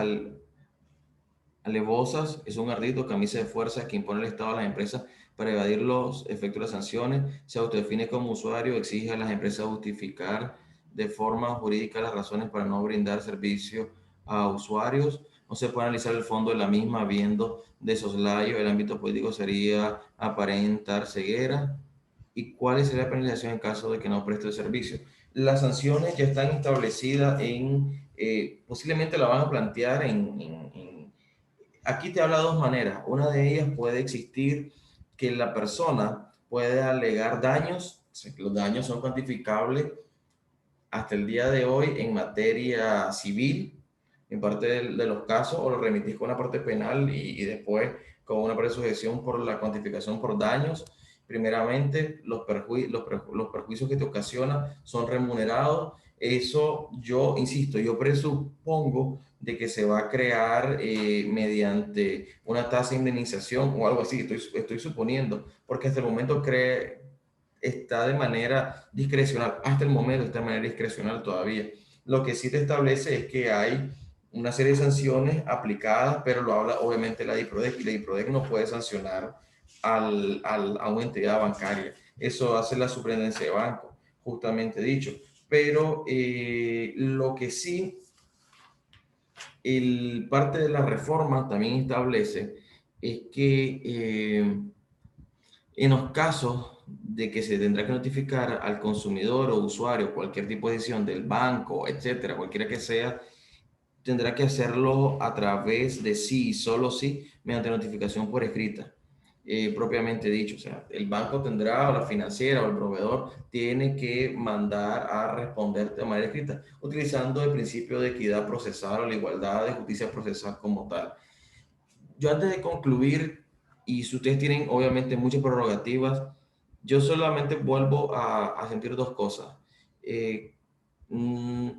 alevosas, es un ardito camisa de fuerza que impone el Estado a las empresas para evadir los efectos de las sanciones, se autodefine como usuario, exige a las empresas justificar de forma jurídica las razones para no brindar servicio a usuarios, no se puede analizar el fondo de la misma viendo de soslayo, el ámbito político sería aparentar ceguera, y cuál sería la penalización en caso de que no preste el servicio. Las sanciones ya están establecidas posiblemente la van a plantear aquí te habla de dos maneras. Una de ellas puede existir que la persona puede alegar daños, los daños son cuantificables hasta el día de hoy en materia civil, en parte de los casos, o lo remitís con una parte penal y después con una presujeción por la cuantificación por daños. Primeramente, los perjuicios que te ocasiona son remunerados. Eso yo, insisto, yo presupongo de que se va a crear mediante una tasa de indemnización o algo así, estoy suponiendo, porque hasta el momento está de manera discrecional, hasta el momento está de manera discrecional todavía. Lo que sí te establece es que hay una serie de sanciones aplicadas, pero lo habla obviamente la DIPRODEC, y la DIPRODEC no puede sancionar a una entidad bancaria. Eso hace la superintendencia de banco, justamente dicho. Pero lo que sí, parte de la reforma también establece es que en los casos de que se tendrá que notificar al consumidor o usuario cualquier tipo de decisión del banco, etcétera, cualquiera que sea, tendrá que hacerlo a través de sí y solo sí, mediante notificación por escrita. propiamente dicho. O sea, el banco tendrá, o la financiera o el proveedor tiene que mandar a responder de manera escrita, utilizando el principio de equidad procesal o la igualdad de justicia procesal como tal. Yo antes de concluir, y si ustedes tienen obviamente muchas prerrogativas, yo solamente vuelvo a sentir dos cosas. Eh, mm,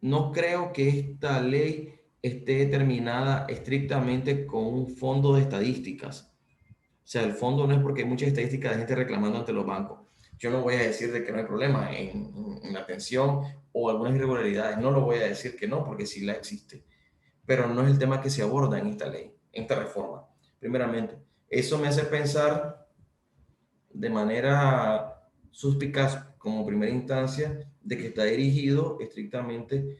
no creo que esta ley esté determinada estrictamente con un fondo de estadísticas. O sea, el fondo no es porque hay muchas estadísticas de gente reclamando ante los bancos. Yo no voy a decir de que no hay problema en la atención o algunas irregularidades. No lo voy a decir que no, porque sí la existe. Pero no es el tema que se aborda en esta ley, en esta reforma. Primeramente, eso me hace pensar de manera suspicaz, como primera instancia, de que está dirigido estrictamente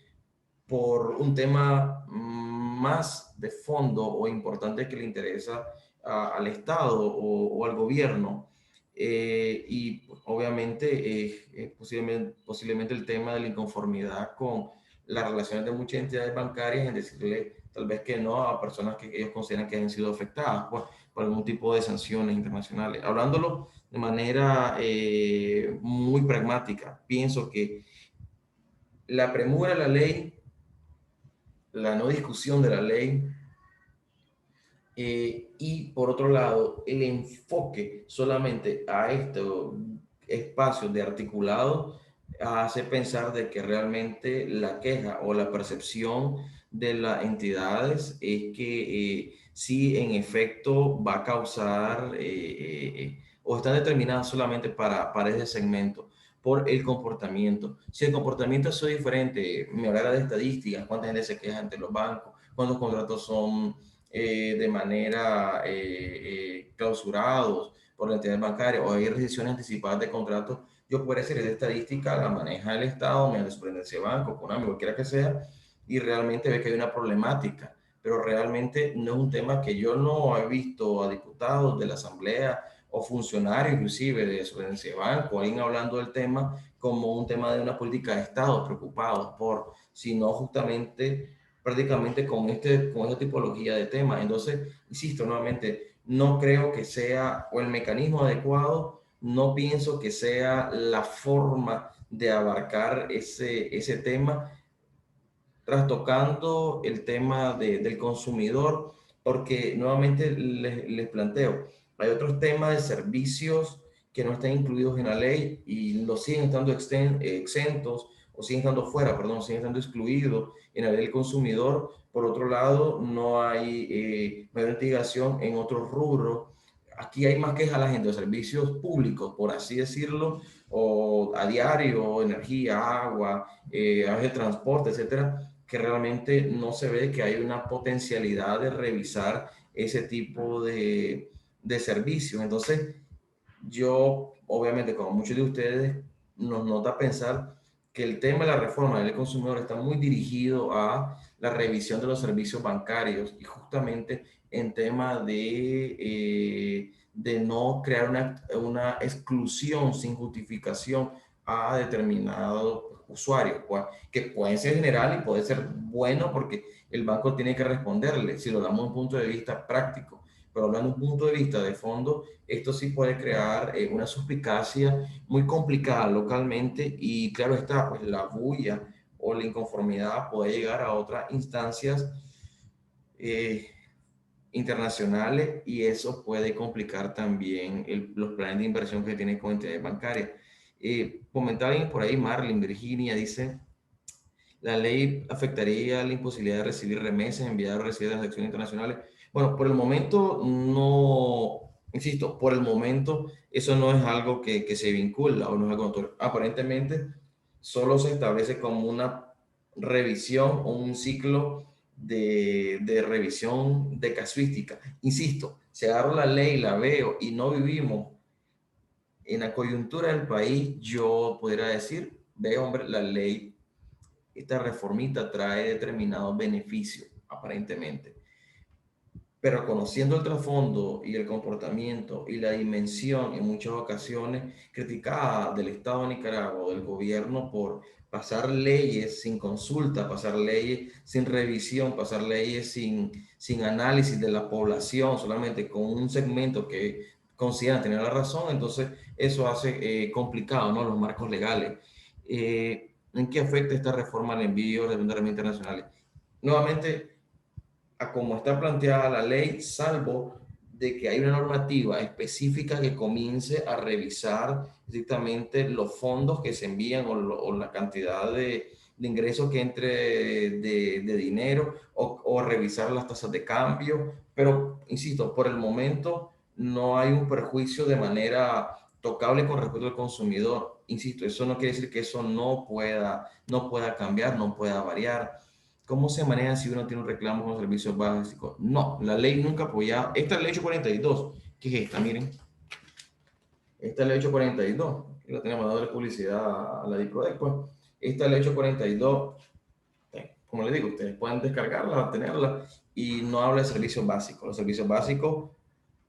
por un tema más de fondo o importante que le interesa al Estado o al gobierno. Y pues, obviamente posiblemente el tema de la inconformidad con las relaciones de muchas entidades bancarias en decirle tal vez que no a personas que ellos consideran que han sido afectadas pues, por algún tipo de sanciones internacionales. Hablándolo de manera muy pragmática, pienso que la premura de la ley, la no discusión de la ley, y por otro lado, el enfoque solamente a estos espacios de articulado hace pensar de que realmente la queja o la percepción de las entidades es que sí, en efecto, va a causar o está determinada solamente para ese segmento por el comportamiento. Si el comportamiento es diferente, me hablará de estadísticas, cuánta gente se queja ante los bancos, cuántos contratos son de manera clausurados por la entidad bancaria o hay rescisiones anticipadas de contratos, yo podría decir esa estadística la maneja el Estado, mediante la superintendencia de banco, CONAMI, cualquiera que sea, y realmente ve que hay una problemática, pero realmente no es un tema que yo no he visto a diputados de la Asamblea o funcionarios inclusive de superintendencia de banco, alguien hablando del tema como un tema de una política de Estado, preocupados por, sino justamente prácticamente con esta tipología de temas. Entonces, insisto nuevamente, no creo que sea o el mecanismo adecuado, no pienso que sea la forma de abarcar ese tema, trastocando el tema del consumidor, porque nuevamente les planteo, hay otros temas de servicios que no están incluidos en la ley y los siguen estando exentos o siguen estando fuera, perdón, siguen estando excluidos en la ley del consumidor. Por otro lado, no hay mayor litigación en otros rubros. Aquí hay más quejas a la gente de servicios públicos, por así decirlo, o a diario, energía, agua, a veces transporte, etcétera, que realmente no se ve que hay una potencialidad de revisar ese tipo de servicios. Entonces, yo, obviamente, como muchos de ustedes, nos nota pensar que el tema de la reforma del consumidor está muy dirigido a la revisión de los servicios bancarios y justamente en tema de no crear una exclusión sin justificación a determinados usuarios, pues, que pueden ser general y puede ser bueno porque el banco tiene que responderle, si lo damos de un punto de vista práctico, pero hablando de un punto de vista de fondo, esto sí puede crear una suspicacia muy complicada localmente y claro está, pues la bulla o la inconformidad puede llegar a otras instancias eh, internacionales y eso puede complicar también los planes de inversión que tiene con entidades bancarias. Comentaba alguien por ahí, Marlin, Virginia, dice, la ley afectaría la imposibilidad de recibir remesas, enviar o recibir transacciones internacionales. Bueno, por el momento no, insisto, por el momento eso no es algo que se vincula o no es algo notorio. Aparentemente solo se establece como una revisión o un ciclo de revisión de casuística. Insisto, si agarro la ley, la veo y no vivimos en la coyuntura del país, yo podría decir, ve hombre, la ley esta reformita trae determinados beneficios, aparentemente. pero conociendo el trasfondo y el comportamiento y la dimensión en muchas ocasiones criticada del Estado de Nicaragua o del gobierno por pasar leyes sin consulta, pasar leyes sin revisión, pasar leyes sin análisis de la población, solamente con un segmento que consideran tener la razón, entonces eso hace complicado, ¿no?, los marcos legales. ¿En qué afecta esta reforma al envío de herramientas internacionales? Nuevamente, a cómo está planteada la ley, salvo de que hay una normativa específica que comience a revisar estrictamente los fondos que se envían o la cantidad de ingresos que entre de dinero o revisar las tasas de cambio. Pero, insisto, por el momento no hay un perjuicio de manera tocable con respecto al consumidor. Insisto, eso no quiere decir que eso no pueda cambiar, no pueda variar. ¿Cómo se maneja si uno tiene un reclamo con los servicios básicos? No, la ley nunca apoyaba. Esta es la ley 842. ¿Qué es esta? Miren. Esta es la ley 842. Aquí la tenemos dando publicidad a la DIPRODEC, pues. Esta es la ley 842. Como les digo, ustedes pueden descargarla, tenerla, y no habla de servicios básicos. Los servicios básicos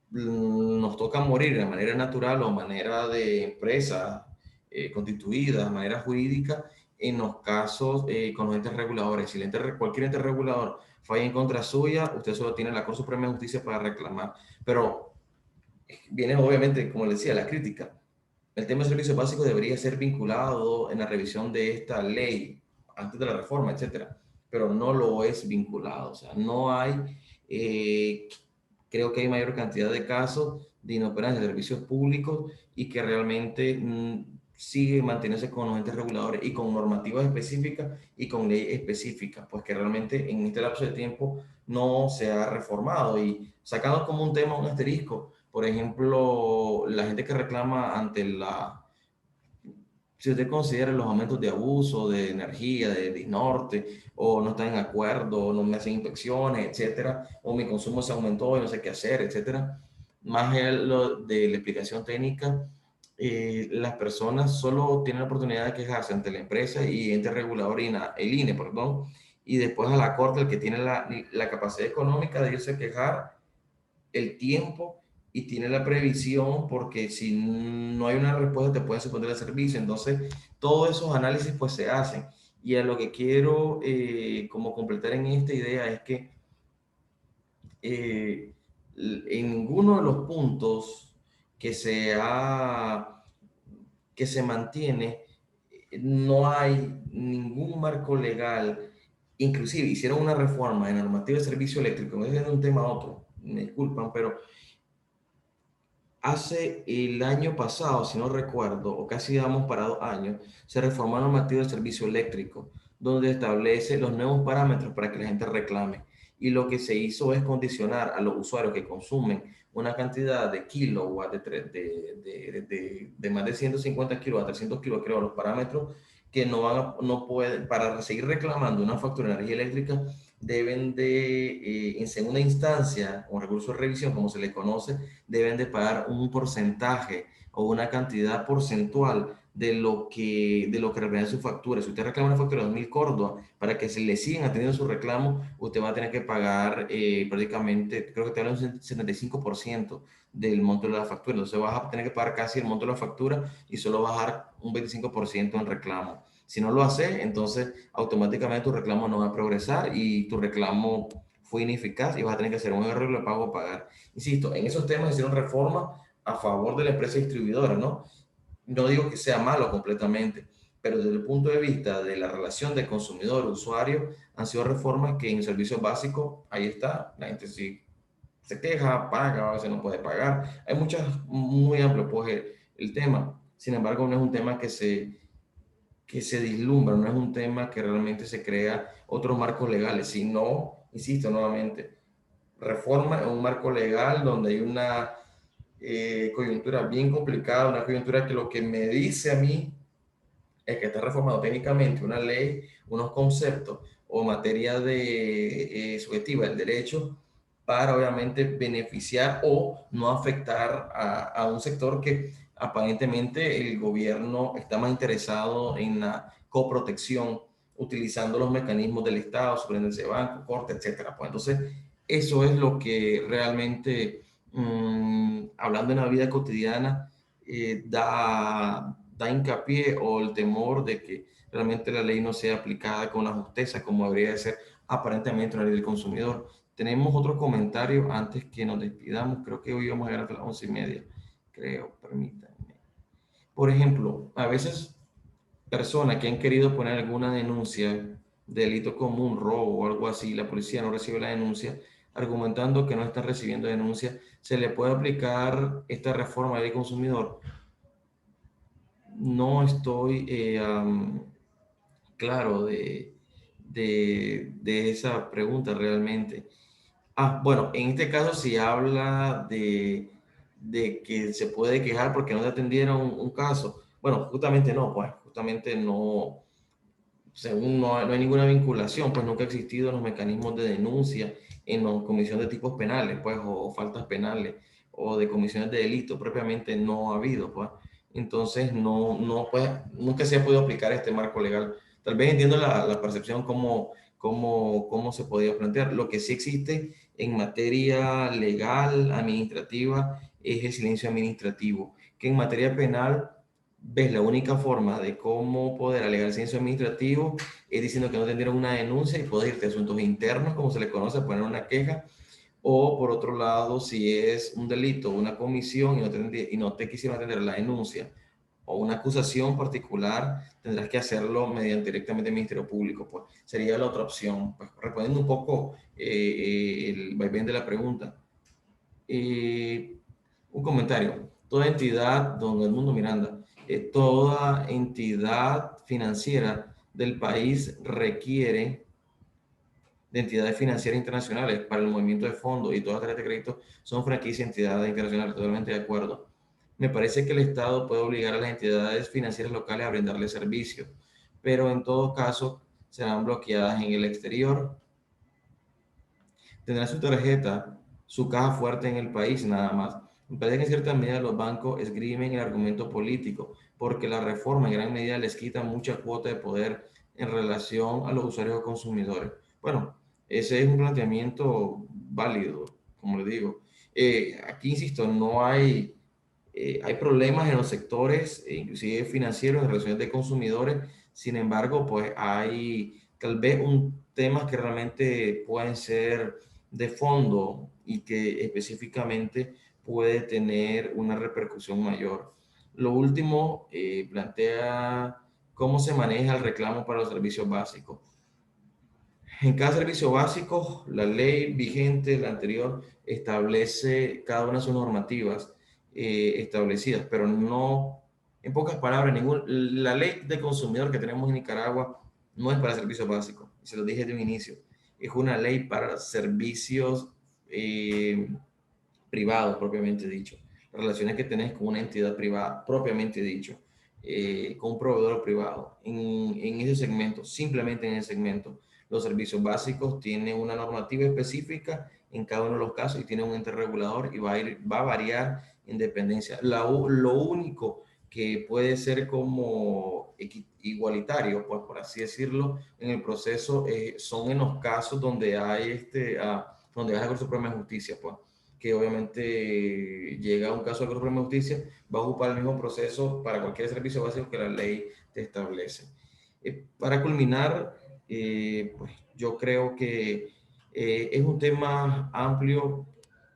nos toca morir de manera natural o manera de empresa constituida, de manera jurídica, en los casos con los entes reguladores. Si cualquier ente regulador falla en contra suya, usted solo tiene la Corte Suprema de Justicia para reclamar. Pero viene obviamente, como les decía, la crítica. El tema de servicios básicos debería ser vinculado en la revisión de esta ley, antes de la reforma, etcétera, pero no lo es vinculado. O sea, no hay, creo que hay mayor cantidad de casos de inoperancia de servicios públicos y que realmente sigue manteniéndose con los entes reguladores y con normativas específicas y con leyes específicas, pues que realmente en este lapso de tiempo no se ha reformado. Y sacando como un tema, un asterisco, por ejemplo, la gente que reclama ante si usted considera los aumentos de abuso de energía, de norte, o no está en acuerdo, o no me hacen inspecciones, etcétera, o mi consumo se aumentó y no sé qué hacer, etcétera, más allá de la explicación técnica, las personas solo tienen la oportunidad de quejarse ante la empresa y ente regulador, el INE, perdón, y después a la corte, el que tiene la capacidad económica de irse a quejar, el tiempo y tiene la previsión, porque si no hay una respuesta te pueden suspender el servicio. Entonces, todos esos análisis pues se hacen. Y a lo que quiero como completar en esta idea es que en ninguno de los puntos que que se mantiene, no hay ningún marco legal. Inclusive hicieron una reforma en la normativa de servicio eléctrico, es de un tema a otro, me disculpan, pero hace el año pasado, si no recuerdo, o casi vamos para 2 años, se reformó la normativa del servicio eléctrico, donde establece los nuevos parámetros para que la gente reclame. Y lo que se hizo es condicionar a los usuarios que consumen una cantidad de kilowatts, de más de 150 kilowatts, 300 kilowatts, creo, los parámetros, que no pueden, para seguir reclamando una factura de energía eléctrica, deben en segunda instancia, o recurso de revisión, como se le conoce, deben de pagar un porcentaje o una cantidad porcentual de lo que representa su factura. Si usted reclama una factura de 2.000 córdobas, para que se le sigan atendiendo su reclamo, usted va a tener que pagar prácticamente, creo que te hablan un 75% del monto de la factura. Entonces vas a tener que pagar casi el monto de la factura y solo bajar un 25% en reclamo. Si no lo haces, entonces automáticamente tu reclamo no va a progresar y tu reclamo fue ineficaz y vas a tener que hacer un arreglo de pago o pagar. Insisto, en esos temas hicieron reformas a favor de la empresa distribuidora, ¿no? No digo que sea malo completamente, pero desde el punto de vista de la relación de consumidor-usuario, han sido reformas que en servicios básicos, ahí está, la gente sí se queja, paga, a veces no puede pagar. Hay muchas, muy amplio pues el tema. Sin embargo, no es un tema que se vislumbra, no es un tema que realmente se crea otros marcos legales, sino, insisto nuevamente, reforma en un marco legal donde hay una coyuntura bien complicada, una coyuntura que lo que me dice a mí es que está reformado técnicamente una ley, unos conceptos o materia de subjetiva del derecho para obviamente beneficiar o no afectar a un sector que aparentemente el gobierno está más interesado en la coprotección, utilizando los mecanismos del Estado, superintendencia de banco, corte, etcétera. Pues entonces, eso es lo que realmente, hablando en la vida cotidiana, da hincapié o el temor de que realmente la ley no sea aplicada con la justeza como debería de ser aparentemente una ley del consumidor. Tenemos otro comentario antes que nos despidamos. Creo que hoy vamos a llegar a las 11:30. Creo, permítanme. Por ejemplo, a veces personas que han querido poner alguna denuncia de delito común, robo o algo así, la policía no recibe la denuncia, argumentando que no están recibiendo denuncia, se le puede aplicar esta reforma de ley consumidor. No estoy claro de esa pregunta realmente. Bueno, en este caso si habla de que se puede quejar porque no te atendieron un caso. Bueno, justamente no, pues justamente no, según no hay ninguna vinculación, pues nunca ha existido los mecanismos de denuncia en la comisión de tipos penales, pues, o faltas penales, o de comisiones de delito, propiamente no ha habido, pues. Entonces, pues, nunca se ha podido aplicar este marco legal. Tal vez entiendo la percepción cómo se podía plantear. Lo que sí existe en materia legal, administrativa, es el silencio administrativo, que en materia penal ves la única forma de cómo poder alegar silencio administrativo es diciendo que no tendieron una denuncia y poder irte a asuntos internos, como se le conoce, poner una queja, o por otro lado, si es un delito, una comisión y no te quisieron atender la denuncia o una acusación particular, tendrás que hacerlo mediante directamente el Ministerio Público, pues sería la otra opción. Pues respondiendo un poco el vaivén de la pregunta. Eh, un comentario. Toda entidad, don Edmundo Miranda, toda entidad financiera del país requiere de entidades financieras internacionales para el movimiento de fondos y todas las tarjetas de crédito son franquicias de entidades internacionales, totalmente de acuerdo. Me parece que el Estado puede obligar a las entidades financieras locales a brindarle servicios, pero en todo caso serán bloqueadas en el exterior. Tendrá su tarjeta, su caja fuerte en el país, nada más. Me parece que en cierta medida los bancos esgrimen el argumento político, porque la reforma en gran medida les quita mucha cuota de poder en relación a los usuarios o consumidores. Bueno, ese es un planteamiento válido, como le digo. Aquí, insisto, no hay, hay problemas en los sectores, inclusive financieros, en relaciones de consumidores. Sin embargo, pues hay tal vez un temas que realmente pueden ser de fondo y que específicamente puede tener una repercusión mayor. Lo último, plantea cómo se maneja el reclamo para los servicios básicos. En cada servicio básico, la ley vigente, la anterior, establece cada una de sus normativas establecidas, pero no, en pocas palabras, la ley de consumidor que tenemos en Nicaragua no es para servicios básicos, se lo dije de un inicio, es una ley para servicios eh, privados, propiamente dicho. Relaciones que tenés con una entidad privada, propiamente dicho, con un proveedor privado. En ese segmento, simplemente en ese segmento, los servicios básicos tienen una normativa específica en cada uno de los casos y tiene un ente regulador y va a variar en dependencia. Lo único que puede ser como igualitario, pues por así decirlo, en el proceso son en los casos donde hay donde hay la Corte Suprema de Justicia, pues que obviamente llega a un caso de Corte Suprema de Justicia, va a ocupar el mismo proceso para cualquier servicio básico que la ley te establece. Para culminar, pues yo creo que es un tema amplio.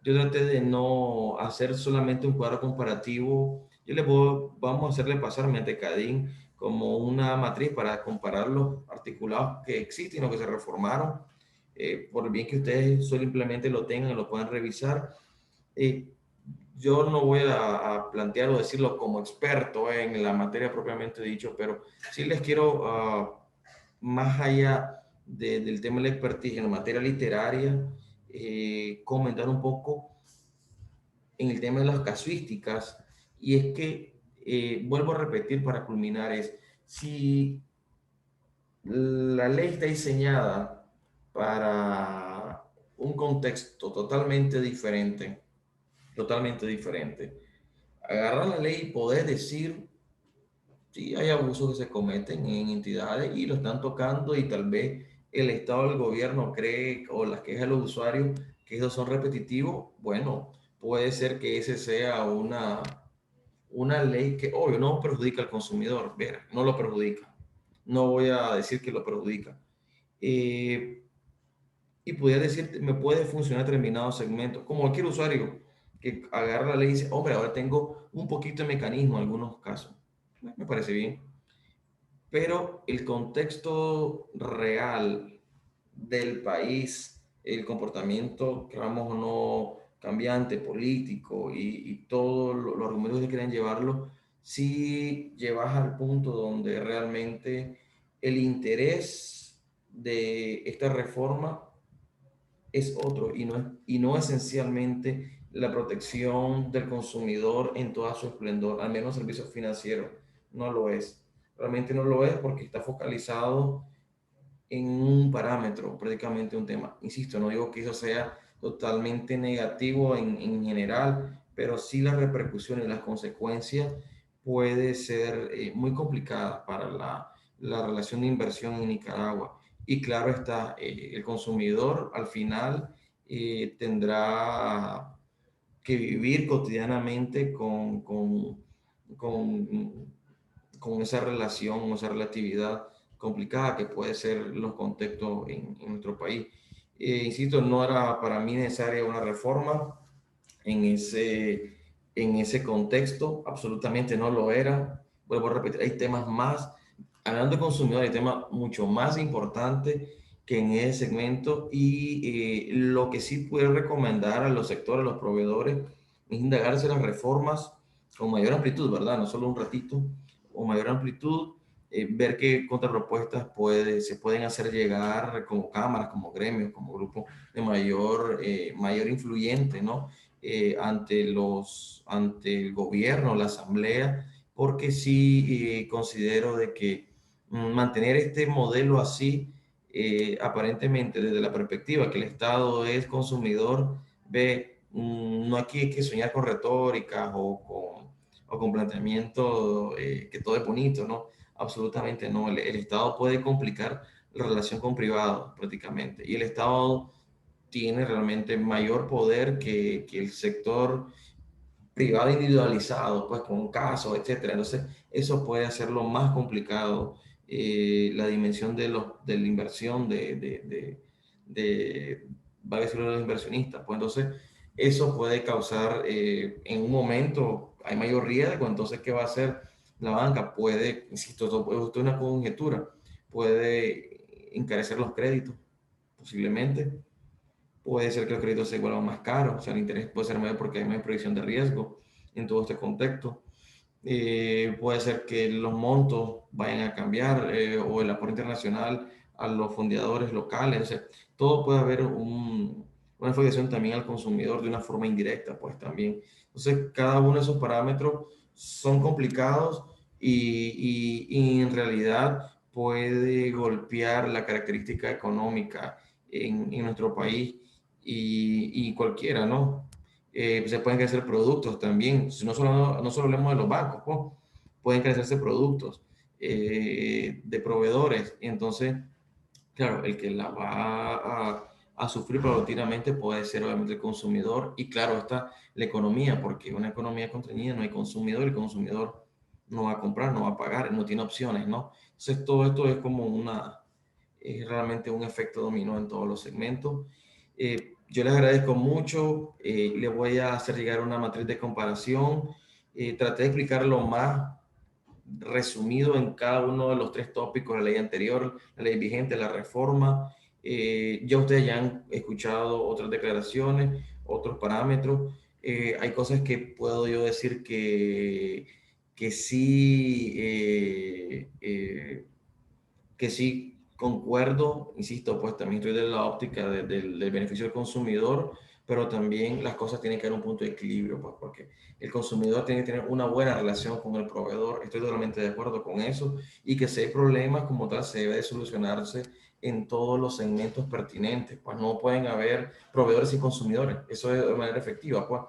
Yo traté de no hacer solamente un cuadro comparativo. Vamos a hacerle pasar mediante CADIN como una matriz para comparar los articulados que existen o que se reformaron. Por el bien que ustedes simplemente lo tengan y lo puedan revisar. Eh, yo no voy a plantear o decirlo como experto en la materia propiamente dicho, pero sí les quiero, más allá del tema de la expertise en la materia literaria, comentar un poco en el tema de las casuísticas. Y es que, vuelvo a repetir para culminar, es si la ley está diseñada para un contexto totalmente diferente. Agarrar la ley y poder decir si hay abusos que se cometen en entidades y lo están tocando y tal vez el Estado o el gobierno cree, o las quejas de los usuarios, que esos son repetitivos, bueno, puede ser que ese sea una ley que, obvio, no perjudica al consumidor, ver, no lo perjudica. No voy a decir que lo perjudica. Eh, y pudiera decir, me puede funcionar determinado segmento, como cualquier usuario que agarra la ley y dice, hombre, ahora tengo un poquito de mecanismo en algunos casos. Me parece bien. Pero el contexto real del país, el comportamiento, queramos o no, cambiante, político y todos los argumentos que quieren llevarlo, si llevas al punto donde realmente el interés de esta reforma es otro y no esencialmente la protección del consumidor en toda su esplendor, al menos servicios financieros, no lo es. Realmente no lo es porque está focalizado en un parámetro, prácticamente un tema. Insisto, no digo que eso sea totalmente negativo en general, pero sí las repercusiones y las consecuencias puede ser muy complicada para la relación de inversión en Nicaragua. Y claro está, el consumidor al final tendrá que vivir cotidianamente con, con esa relación, esa relatividad complicada que puede ser los contextos en nuestro país. Insisto, no era para mí necesaria una reforma en en ese contexto, absolutamente no lo era. Vuelvo a repetir, hay temas más, hablando de consumidores, hay temas mucho más importantes que en ese segmento y lo que sí puedo recomendar a los sectores, a los proveedores, es indagarse las reformas con mayor amplitud, ¿verdad? No solo un ratito, o mayor amplitud, ver qué contrapropuestas se pueden hacer llegar como cámaras, como gremios, como grupos de mayor influyente, ¿no? Ante el gobierno, la asamblea, porque sí considero de que mantener este modelo así, aparentemente desde la perspectiva que el Estado es consumidor, no aquí hay que soñar con retóricas o con planteamiento que todo es bonito, ¿no? Absolutamente no. El Estado puede complicar la relación con privados prácticamente y el Estado tiene realmente mayor poder que el sector privado individualizado, pues con casos, etcétera. Entonces, eso puede hacerlo más complicado, la dimensión de la inversión va a decir, los inversionistas. Pues entonces, eso puede causar, en un momento, hay mayor riesgo, entonces, ¿qué va a hacer la banca? Puede, insisto, esto es una conjetura, puede encarecer los créditos, posiblemente puede ser que los créditos se vuelvan más caros, o sea, el interés puede ser mayor porque hay más proyección de riesgo en todo este contexto. Puede ser que los montos vayan a cambiar o el aporte internacional a los fondeadores locales, o sea, todo puede haber una afectación también al consumidor de una forma indirecta, pues también. Entonces, cada uno de esos parámetros son complicados y en realidad puede golpear la característica económica en nuestro país y cualquiera, ¿no? Se pueden crecer productos también, si no solo hablamos de los bancos, pues, pueden crecerse productos de proveedores, y entonces, claro, el que la va a sufrir paulatinamente puede ser obviamente el consumidor, y claro está la economía, porque una economía contenida no hay consumidor, el consumidor no va a comprar, no va a pagar, no tiene opciones, ¿no? Entonces todo esto es como es realmente un efecto dominó en todos los segmentos. Yo les agradezco mucho, les voy a hacer llegar una matriz de comparación. Traté de explicar lo más resumido en cada uno de los tres tópicos, la ley anterior, la ley vigente, la reforma. Ya ustedes ya han escuchado otras declaraciones, otros parámetros. Hay cosas que puedo yo decir que sí, que sí concuerdo, insisto, pues también estoy de la óptica del beneficio del consumidor, pero también las cosas tienen que haber un punto de equilibrio, pues porque el consumidor tiene que tener una buena relación con el proveedor, estoy totalmente de acuerdo con eso, y que si hay problemas como tal se debe de solucionarse en todos los segmentos pertinentes, pues no pueden haber proveedores y consumidores, eso es de manera efectiva, pues.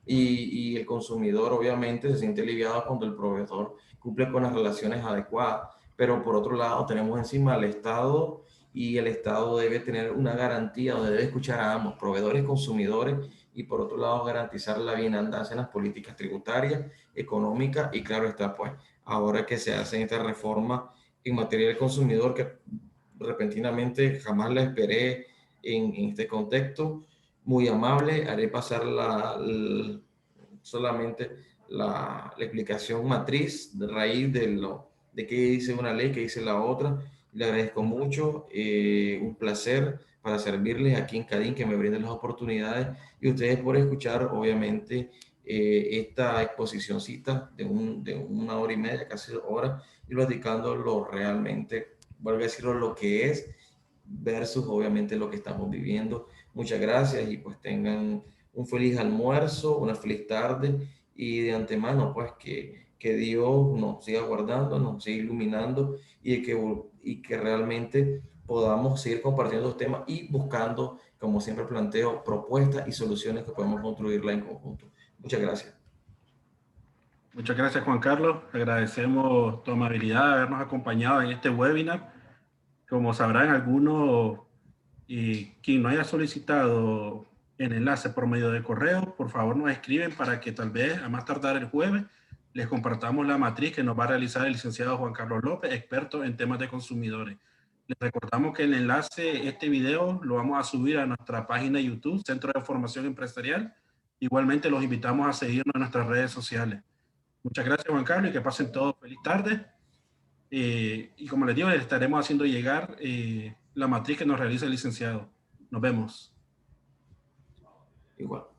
Y el consumidor obviamente se siente aliviado cuando el proveedor cumple con las relaciones adecuadas, pero por otro lado tenemos encima al Estado y el Estado debe tener una garantía o debe escuchar a ambos, proveedores, consumidores, y por otro lado garantizar la bienandanza en las políticas tributarias, económicas y claro está, pues ahora que se hace esta reforma en materia del consumidor que repentinamente jamás la esperé en este contexto, muy amable, haré pasar solamente la explicación matriz de raíz de qué dice una ley, qué dice la otra. Le agradezco mucho, un placer para servirles aquí en Cadín, que me brinden las oportunidades y ustedes por escuchar, obviamente, esta exposicióncita de una hora y media, casi hora, y platicando lo realmente, vuelvo a decirlo, lo que es versus, obviamente, lo que estamos viviendo. Muchas gracias y pues tengan un feliz almuerzo, una feliz tarde y de antemano, pues que Dios nos siga guardando, nos siga iluminando y que realmente podamos seguir compartiendo los temas y buscando, como siempre planteo, propuestas y soluciones que podemos construirla en conjunto. Muchas gracias. Muchas gracias, Juan Carlos. Agradecemos tu amabilidad de habernos acompañado en este webinar. Como sabrán algunos, quien no haya solicitado el enlace por medio de correo, por favor nos escriben para que tal vez a más tardar el jueves les compartamos la matriz que nos va a realizar el licenciado Juan Carlos López, experto en temas de consumidores. Les recordamos que el enlace, este video, lo vamos a subir a nuestra página de YouTube, Centro de Formación Empresarial. Igualmente los invitamos a seguirnos en nuestras redes sociales. Muchas gracias, Juan Carlos, y que pasen todos feliz tarde. Y como les digo, les estaremos haciendo llegar la matriz que nos realiza el licenciado. Nos vemos. Igual.